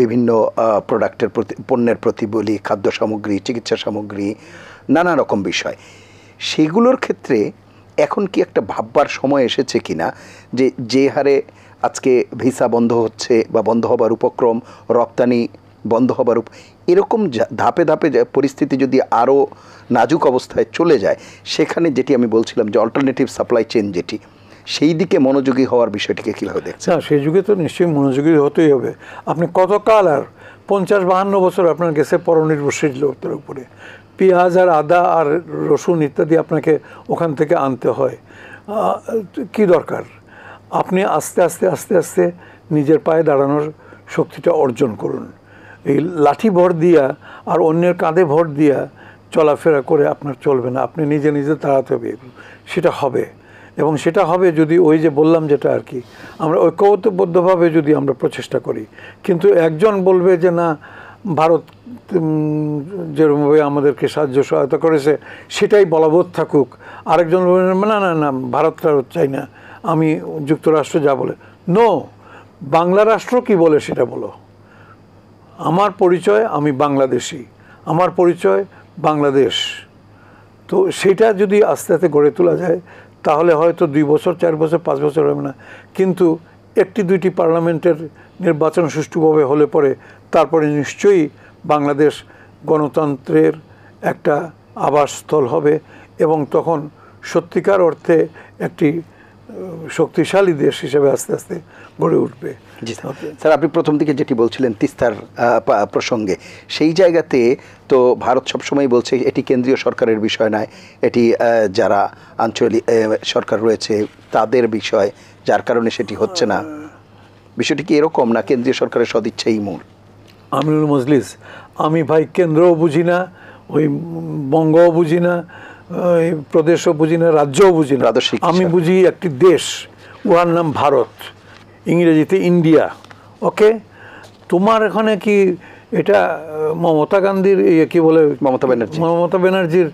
Speaker 1: বিভিন্ন প্রোডাক্টের প্রতি, পণ্যের প্রতি বলি, খাদ্য সামগ্রী, চিকিৎসা সামগ্রী, নানা রকম বিষয়। সেগুলোর ক্ষেত্রে এখন কি একটা ভাববার সময় এসেছে কিনা, যে হারে আজকে ভিসা বন্ধ হচ্ছে বা বন্ধ হবার উপক্রম, রপ্তানি বন্ধ হবার এরকম ধাপে ধাপে পরিস্থিতি যদি আরও নাজুক অবস্থায় চলে যায়, সেখানে যেটি আমি বলছিলাম যে অল্টারনেটিভ সাপ্লাই চেইন, যেটি সেই দিকে মনোযোগী হওয়ার বিষয়টিকে কীভাবে দেখছেন?
Speaker 2: না, সেই যুগে তো নিশ্চয়ই মনোযোগী হতেই হবে। আপনি কতকাল আর 50-52 বছর আপনার গেছে পরনির্ভরশীলতার উপরে। পেঁয়াজ আর আদা আর রসুন ইত্যাদি আপনাকে ওখান থেকে আনতে হয়, কি দরকার? আপনি আস্তে আস্তে আস্তে আস্তে নিজের পায়ে দাঁড়ানোর শক্তিটা অর্জন করুন। এই লাঠি ভর দিয়া আর অন্যের কাঁধে ভর দিয়া চলাফেরা করে আপনার চলবে না, আপনি নিজে নিজে দাঁড়াতে হবে, সেটা হবে। এবং সেটা হবে যদি ওই যে বললাম যেটা আর কি, আমরা ঐক্যবদ্ধভাবে যদি আমরা প্রচেষ্টা করি। কিন্তু একজন বলবে যে না, ভারত যেরকমভাবে আমাদেরকে সাহায্য সহায়তা করেছে সেটাই বলবৎ থাকুক, আরেকজন বলবেন না না না, ভারতটা চাই না, আমি যুক্তরাষ্ট্র যা বলে। নো, বাংলা রাষ্ট্র কি বলে সেটা বলো। আমার পরিচয়, আমি বাংলাদেশি, আমার পরিচয় বাংলাদেশ, তো সেটা যদি আস্তে আস্তে গড়ে তোলা যায় তাহলে হয়তো 2 বছর 4 বছর 5 বছর হবে না, কিন্তু 1-2টি পার্লামেন্টের নির্বাচন সুষ্ঠুভাবে হলে পরে তারপরে নিশ্চয়ই বাংলাদেশ গণতন্ত্রের একটা আবাসস্থল হবে এবং তখন সত্যিকার অর্থে একটি শক্তিশালী দেশ হিসেবে আস্তে আস্তে গড়ে উঠবে।
Speaker 1: জি স্যার, আপনি প্রথম দিকে যেটি বলছিলেন তিস্তার প্রসঙ্গে, সেই জায়গাতে তো ভারত সবসময় বলছে এটি কেন্দ্রীয় সরকারের বিষয় নয়, এটি যারা আঞ্চলিক সরকার রয়েছে তাদের বিষয়, যার কারণে সেটি হচ্ছে না। বিষয়টি কি এরকম, না কেন্দ্রীয় সরকারের সদিচ্ছাই মূল?
Speaker 2: আমিনুল মজলিস, আমি ভাই কেন্দ্রও বুঝি না, ওই বঙ্গও বুঝি না, ওই প্রদেশও বুঝি না, রাজ্যও বুঝি না। আমি বুঝি একটি দেশ, উহার নাম ভারত, ইংরেজিতে ইন্ডিয়া। ওকে, তোমার এখানে কি এটা মমতা গান্ধীর কি বলে, মমতা ব্যানার্জির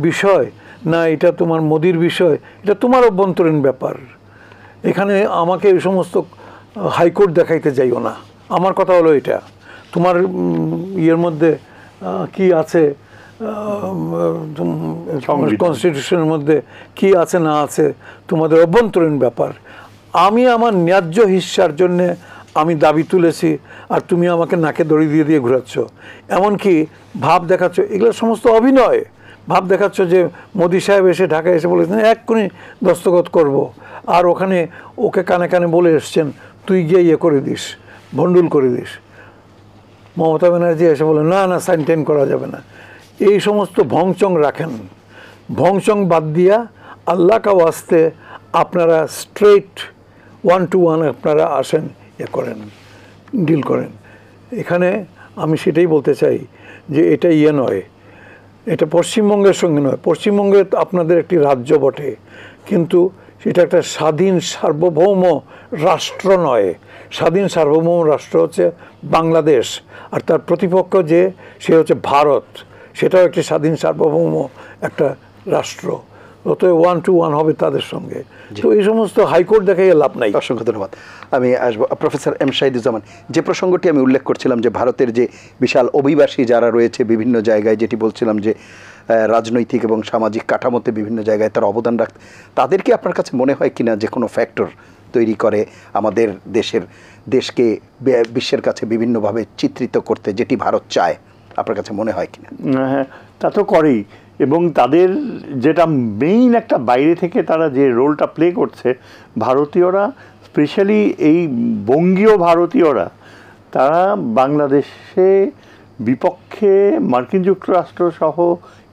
Speaker 2: বিষয়, না এটা তোমার মোদির বিষয়? এটা তোমার অভ্যন্তরীণ ব্যাপার। এখানে আমাকে এই সমস্ত হাইকোর্ট দেখাইতে যাইও না। আমার কথা হলো এটা, তোমার মধ্যে কি আছে, কনস্টিটিউশনের মধ্যে কি আছে না আছে তোমাদের অভ্যন্তরীণ ব্যাপার। আমি আমার ন্যায্য হিস্সার জন্যে আমি দাবি তুলেছি, আর তুমি আমাকে নাকে দড়ি দিয়ে দিয়ে ঘুরাচ্ছ, এমনকি ভাব দেখাচ্ছ। এগুলো সমস্ত অভিনয়। ভাব দেখাচ্ছ যে মোদি সাহেব এসে ঢাকায় এসে বলেছেন এক্ষুনি দস্তখত করব, আর ওখানে ওকে কানে কানে বলে এসছেন তুই গিয়ে করে দিস, ভণ্ডুল করে দিস। মমতা ব্যানার্জি এসে বলে না না, সাইন টাইন করা যাবে না। এই সমস্ত ভংচং রাখেন, ভংচং বাদ দিয়া আল্লাহ কা ওয়াস্তে আপনারা স্ট্রেট 1 to 1 আপনারা আসেন, করেন, ডিল করেন। এখানে আমি সেটাই বলতে চাই যে এটা নয়, এটা পশ্চিমবঙ্গের সঙ্গে নয়। পশ্চিমবঙ্গে আপনাদের একটি রাজ্য বটে, কিন্তু সেটা একটা স্বাধীন সার্বভৌম রাষ্ট্র নয়। স্বাধীন সার্বভৌম রাষ্ট্র হচ্ছে বাংলাদেশ, আর তার প্রতিপক্ষ সে হচ্ছে ভারত, সেটাও একটি স্বাধীন সার্বভৌম একটা রাষ্ট্র। অতএব 1 to 1 হবে তাদের সঙ্গে। তো এই সমস্ত হাইকোর্ট দেখাই লাভ নাই।
Speaker 1: অসংখ্য ধন্যবাদ। আমি আসবো প্রফেসর এম শাহিদুজ্জামান। যে প্রসঙ্গটি আমি উল্লেখ করছিলাম যে ভারতের যে বিশাল অভিবাসী যারা রয়েছে বিভিন্ন জায়গায়, যেটি বলছিলাম যে রাজনৈতিক এবং সামাজিক কাঠামোতে বিভিন্ন জায়গায় তার অবদান রাখতে, তাদেরকে আপনার কাছে মনে হয় কিনা যে কোনো ফ্যাক্টর তৈরি করে আমাদের দেশকে বিশ্বের কাছে বিভিন্নভাবে চিত্রিত করতে, যেটি ভারত চায়, আপনার কাছে মনে হয় কিনা?
Speaker 3: হ্যাঁ, তা তো করেই। এবং তাদের যেটা মেইন একটা বাইরে থেকে তারা যে রোলটা প্লে করছে, ভারতীয়রা স্পেশালি এই বঙ্গীয় ভারতীয়রা, তারা বাংলাদেশে বিপক্ষে মার্কিন যুক্তরাষ্ট্র সহ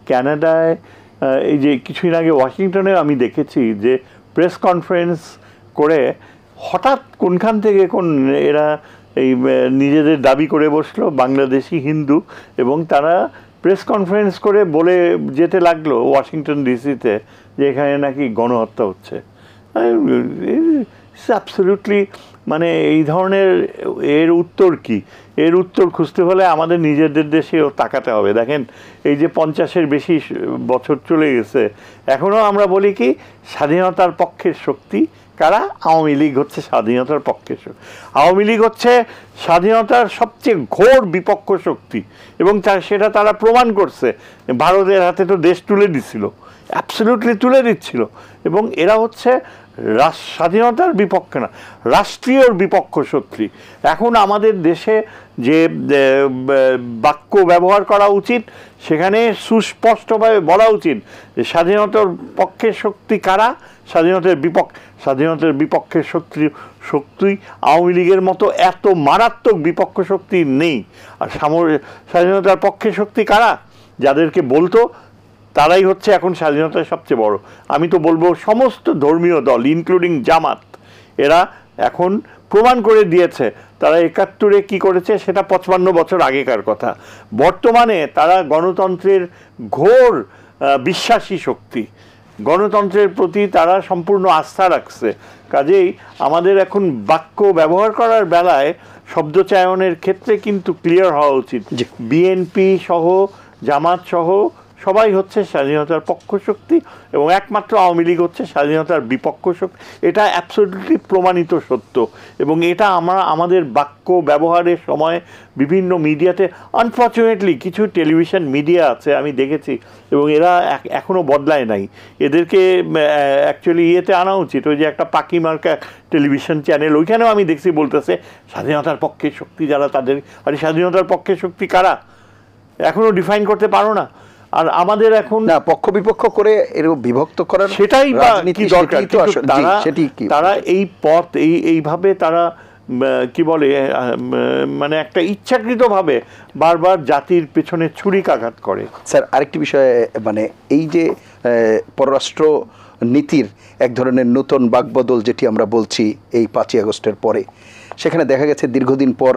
Speaker 3: ক্যানাডায়, এই যে কিছুদিন আগে ওয়াশিংটনে আমি দেখেছি যে প্রেস কনফারেন্স করে হঠাৎ কোনখান থেকে এরা এই নিজেদের দাবি করে বসলো বাংলাদেশি হিন্দু, এবং তারা প্রেস কনফারেন্স করে বলে যেতে লাগলো ওয়াশিংটন ডিসিতে যে এখানে নাকি গণহত্যা হচ্ছে। অ্যাবসলিউটলি, মানে এই ধরনের এর উত্তর কি? এর উত্তর খুঁজতে হলে আমাদের নিজেদের দেশেও তাকাতে হবে। দেখেন, এই যে 50-এর বেশি বছর চলে গেছে, এখনও আমরা বলি কি স্বাধীনতার পক্ষের শক্তি কারা? আওয়ামী লীগ হচ্ছে স্বাধীনতার পক্ষের শক্তি। আওয়ামী লীগ হচ্ছে স্বাধীনতার সবচেয়ে ঘোর বিপক্ষ শক্তি, এবং সেটা তারা প্রমাণ করছে। ভারতের হাতে তো দেশ তুলে দিচ্ছিল, অ্যাবসলিউটলি তুলে দিচ্ছিল, এবং এরা হচ্ছে স্বাধীনতার বিপক্ষে না, রাষ্ট্রীয় বিপক্ষ শক্তি। এখন আমাদের দেশে যে বাক্য ব্যবহার করা উচিত, সেখানে সুস্পষ্টভাবে বলা উচিত যে স্বাধীনতার পক্ষের শক্তি কারা, স্বাধীনতার বিপক্ষের শক্তি আওয়ামী লীগের মতো এত মারাত্মক বিপক্ষ শক্তি নেই। আর স্বাধীনতার পক্ষের শক্তি কারা, যাদেরকে বলতো তারাই হচ্ছে এখন স্বাধীনতার সবচেয়ে বড়। আমি তো বলবো সমস্ত ধর্মীয় দল ইনক্লুডিং জামাত, এরা এখন প্রমাণ করে দিয়েছে তারা 71-এ কী করেছে সেটা 55 বছর আগেকার কথা। বর্তমানে তারা গণতন্ত্রের ঘোর বিশ্বাসী শক্তি, গণতন্ত্রের প্রতি তারা সম্পূর্ণ আস্থা রাখছে। কাজেই আমাদের এখন বাক্য ব্যবহার করার বেলায় শব্দচয়নের ক্ষেত্রে কিন্তু ক্লিয়ার হওয়া উচিত। বিএনপি সহ, জামাত সহ সবাই হচ্ছে স্বাধীনতার পক্ষ শক্তি এবং একমাত্র আওয়ামী লীগ হচ্ছে স্বাধীনতার বিপক্ষ শক্তি। এটা অ্যাবসলিউটলি প্রমাণিত সত্য এবং এটা আমরা আমাদের বাক্য ব্যবহারের সময় বিভিন্ন মিডিয়াতে, আনফর্চুনেটলি কিছু টেলিভিশন মিডিয়া আছে আমি দেখেছি এবং এরা এখনও বদলায় নাই, এদেরকে অ্যাকচুয়ালি ইয়েতে আনা উচিত। ওই যে একটা পাকি মার্কা টেলিভিশন চ্যানেল, ওইখানেও আমি দেখছি বলতেছে স্বাধীনতার পক্ষে শক্তি যারা, তাদের আরে স্বাধীনতার পক্ষে শক্তি কারা এখনও ডিফাইন করতে পারো না। আর আমাদের এখন
Speaker 1: না পক্ষ বিপক্ষ করে এরকম বিভক্ত করার
Speaker 3: সেটাই বা কি দরকার, তারা এই পথ এইভাবে তারা কি বলে মানে একটা ইচ্ছাকৃতভাবে বারবার জাতির পেছনে ছুরিকাঘাত করে।
Speaker 1: স্যার আরেকটি বিষয়, মানে এই যে পররাষ্ট্র নীতির এক ধরনের নতুন বাকবদল যেটি আমরা বলছি এই 5ই আগস্টের পরে, সেখানে দেখা গেছে দীর্ঘদিন পর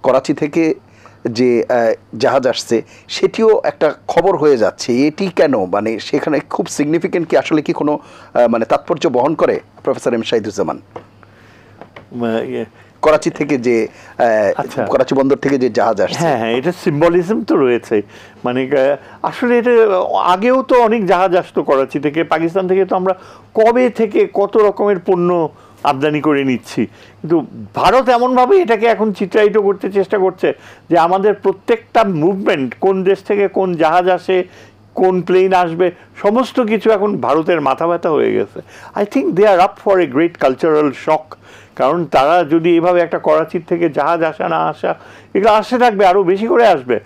Speaker 1: করাচি থেকে যে জাহাজ আসছে সেটিও একটা খবর হয়ে যাচ্ছে। এটি কেন, মানে সেখানে খুব সিগনিফিকেন্ট কি, আসলে কি কোনো মানে তাৎপর্য বহন করে প্রফেসর এম শাহিদুজ্জামান? করাচি থেকে যে করাচি বন্দর থেকে যে জাহাজ আসছে,
Speaker 3: হ্যাঁ হ্যাঁ, এটা সিম্বলিজম তো রয়েছে। মানে আসলে এটা আগেও তো অনেক জাহাজ আসতো করাচি থেকে, পাকিস্তান থেকে তো আমরা কবে থেকে কত রকমের পণ্য আমদানি করে নিচ্ছি, কিন্তু ভারত এমনভাবে এটাকে এখন চিত্রায়িত করতে চেষ্টা করছে যে আমাদের প্রত্যেকটা মুভমেন্ট, কোন দেশ থেকে কোন জাহাজ আসে, কোন প্লেন আসবে, সমস্ত কিছু এখন ভারতের মাথা ব্যথা হয়ে গেছে। I think they are up for a great cultural shock, কারণ তারা যদি এভাবে একটা করাচির থেকে জাহাজ আসা না আসা এগুলো আসতে থাকবে, আরও বেশি করে আসবে।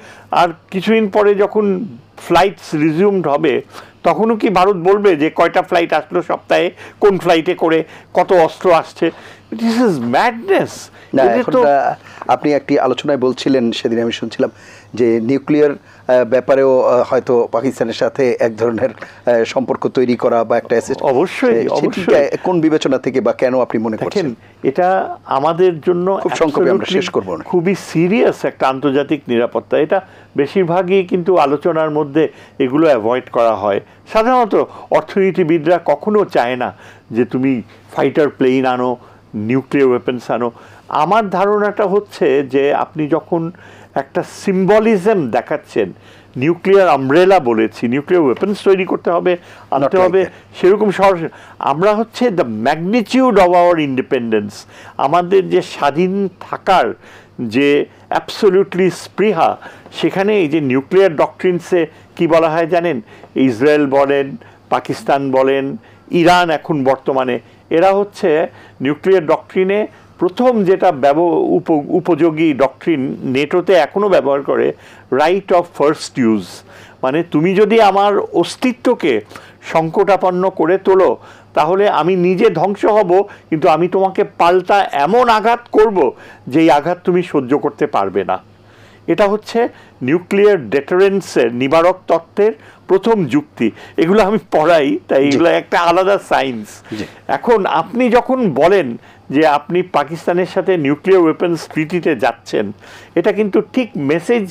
Speaker 3: আর কিছুদিন পরে যখন ফ্লাইটস রিজিউমড হবে তখনও কি ভারত বলবে যে কয়টা ফ্লাইট আসলো সপ্তাহে, কোন ফ্লাইটে করে কত অস্ত্র আসছে? This is madness.
Speaker 1: আপনি একটি আলোচনায় বলছিলেন, সেদিন আমি শুনছিলাম যে নিউক্লিয়ার ব্যাপারেও হয়তো পাকিস্তানের সাথে এক ধরনের সম্পর্ক তৈরি করা বা একটা
Speaker 3: অবশ্যই
Speaker 1: কোন বিবেচনা থেকে বা কেন আপনি মনে করছেন?
Speaker 3: এটা আমাদের জন্য
Speaker 1: খুব সংক্ষেপে আমরা শেষ করব না,
Speaker 3: খুবই সিরিয়াস একটা আন্তর্জাতিক নিরাপত্তা। এটা বেশিরভাগই কিন্তু আলোচনার মধ্যে এগুলো অ্যাভয়েড করা হয়। সাধারণত অর্থনীতিবিদরা কখনো চায় না যে তুমি ফাইটার প্লেন আনো, নিউক্লিয়ার ওয়েপন্স আনো। আমার ধারণাটা হচ্ছে যে আপনি যখন একটা সিম্বলিজম দেখাচ্ছেন, নিউক্লিয়ার আমব্রেলা বলেছি, নিউক্লিয়ার ওয়েপন্স তৈরি করতে হবে, আনতে হবে, সেরকম সরাসরি আমরা হচ্ছে the magnitude of our independence, আমাদের যে স্বাধীন থাকার যে অ্যাবসলিউটলি স্পৃহা, সেখানে এই যে নিউক্লিয়ার ডকট্রিনসে কি বলা হয় জানেন? ইসরায়েল বলেন, পাকিস্তান বলেন, ইরান এখন বর্তমানে, এরা হচ্ছে নিউক্লিয়ার ডকট্রিনে প্রথম যেটা উপযোগী ডকট্রিন নেটোতে এখনও ব্যবহার করে, রাইট অফ ফার্স্ট ইউজ। মানে তুমি যদি আমার অস্তিত্বকে সংকটাপন্ন করে তোলো তাহলে আমি নিজে ধ্বংস হব, কিন্তু আমি তোমাকে পাল্টা এমন আঘাত করব যেই আঘাত তুমি সহ্য করতে পারবে না। এটা হচ্ছে নিউক্লিয়ার ডেটারেন্সের নিবারক তত্ত্বের প্রথম যুক্তি। এগুলো আমি পড়াই, তাই এগুলো একটা আলাদা সায়েন্স। এখন আপনি যখন বলেন যে আপনি পাকিস্তানের সাথে নিউক্লিয়ার ওয়েপন্স ট্রিটিতে যাচ্ছেন, এটা কিন্তু ঠিক মেসেজ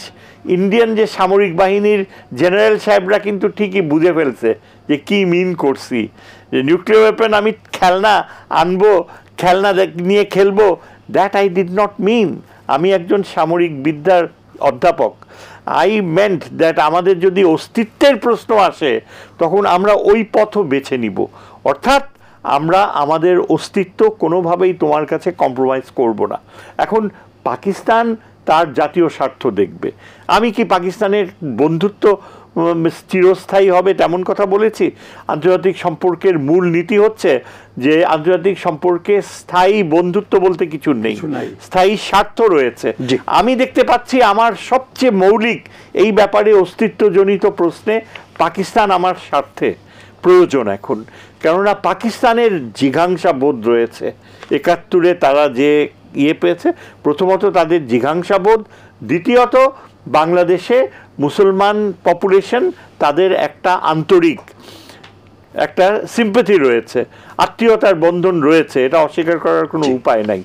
Speaker 3: ইন্ডিয়ান যে সামরিক বাহিনীর জেনারেল সাহেবরা কিন্তু ঠিকই বুঝে ফেলছে যে কি মিন করছি, যে নিউক্লিয়ার ওয়েপন আমি খেলনা আনবো, খেলনা নিয়ে খেলবো, that I did not mean. আমি একজন সামরিক বিদ্যার অধ্যাপক। আই মেন্ট দ্যাট আমাদের যদি অস্তিত্বের প্রশ্ন আসে তখন আমরা ওই পথও বেছে নিব, অর্থাৎ আমরা আমাদের অস্তিত্ব কোনোভাবেই তোমার কাছে কম্প্রোমাইজ করব না। এখন পাকিস্তান তার জাতীয় স্বার্থ দেখবে। আমি কি পাকিস্তানের বন্ধুত্ব চিরস্থায়ী হবে তেমন কথা বলেছি? আন্তর্জাতিক সম্পর্কের মূল নীতি হচ্ছে যে আন্তর্জাতিক সম্পর্কে স্থায়ী বন্ধুত্ব বলতে কিছু নেই, স্থায়ী স্বার্থ রয়েছে। আমি দেখতে পাচ্ছি আমার সবচেয়ে মৌলিক এই ব্যাপারে অস্তিত্বজনিত প্রশ্নে পাকিস্তান আমার স্বার্থে প্রয়োজন এখন, কেননা পাকিস্তানের জিঘাংসা বোধ রয়েছে। ৭১-এ তারা যে পেয়েছে, প্রথমত তাদের জিঘাংসা বোধ, দ্বিতীয়ত বাংলাদেশে মুসলমান পপুলেশন, তাদের একটা আন্তরিক একটা সিম্প্যাথি রয়েছে, আত্মীয়তার বন্ধন রয়েছে, এটা অস্বীকার করার কোনো উপায় নাই।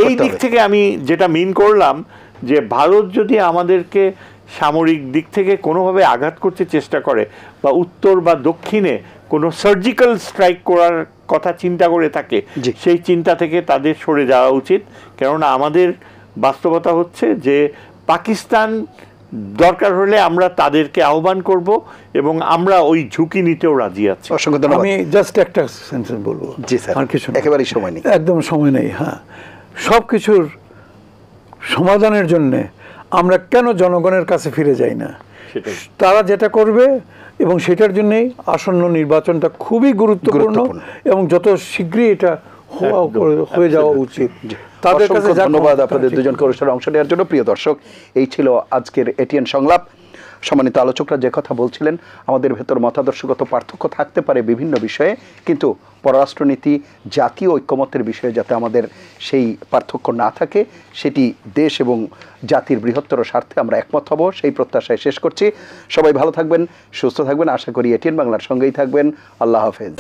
Speaker 3: এই দিক থেকে আমি যেটা মিন করলাম যে ভারত যদি আমাদেরকে সামরিক দিক থেকে কোনোভাবে আঘাত করতে চেষ্টা করে বা উত্তর বা দক্ষিণে কোনো সার্জিক্যাল স্ট্রাইক করার কথা চিন্তা করে থাকে, সেই চিন্তা থেকে তাদের সরে যাওয়া উচিত। কেননা আমাদের বাস্তবতা হচ্ছে যে পাকিস্তান দরকার হলে আমরা তাদেরকে আহ্বান করব এবং আমরা ওই ঝুঁকি নিতেও রাজি আছি।
Speaker 1: অসংখ্য ধন্যবাদ।
Speaker 2: আমি জাস্ট একটা সেন্টেন্স বলবো।
Speaker 1: জি স্যার,
Speaker 2: আর কিছু না।
Speaker 1: একেবারেই সময় নেই।
Speaker 2: একদম সময় নেই। হ্যাঁ, সব কিছুর সমাধানের জন্যে আমরা কেন জনগণের কাছে ফিরে যাই না?
Speaker 3: সেটাই।
Speaker 2: তারা যেটা করবে এবং সেটার জন্যই আসন্ন নির্বাচনটা খুবই গুরুত্বপূর্ণ এবং যত শীঘ্রই এটা হয়ে যাওয়া উচিত। তাদের কাছে
Speaker 1: অসংখ্য ধন্যবাদ আপনাদের দুজনকে অনুষ্ঠানে অংশ নেওয়ার জন্য। প্রিয় দর্শক, এই ছিল আজকের এটিএন সংলাপ। সম্মানিত আলোচকরা যে কথা বলছিলেন, আমাদের ভেতর মতাদর্শগত পার্থক্য থাকতে পারে বিভিন্ন বিষয়ে, কিন্তু পররাষ্ট্রনীতি, জাতীয় ঐক্যমত্যের বিষয়ে যাতে আমাদের সেই পার্থক্য না থাকে, সেটি দেশ এবং জাতির বৃহত্তর স্বার্থে আমরা একমত হব, সেই প্রত্যাশায় শেষ করছি। সবাই ভালো থাকবেন, সুস্থ থাকবেন, আশা করি এটিএন বাংলার সঙ্গেই থাকবেন। আল্লাহ হাফেজ।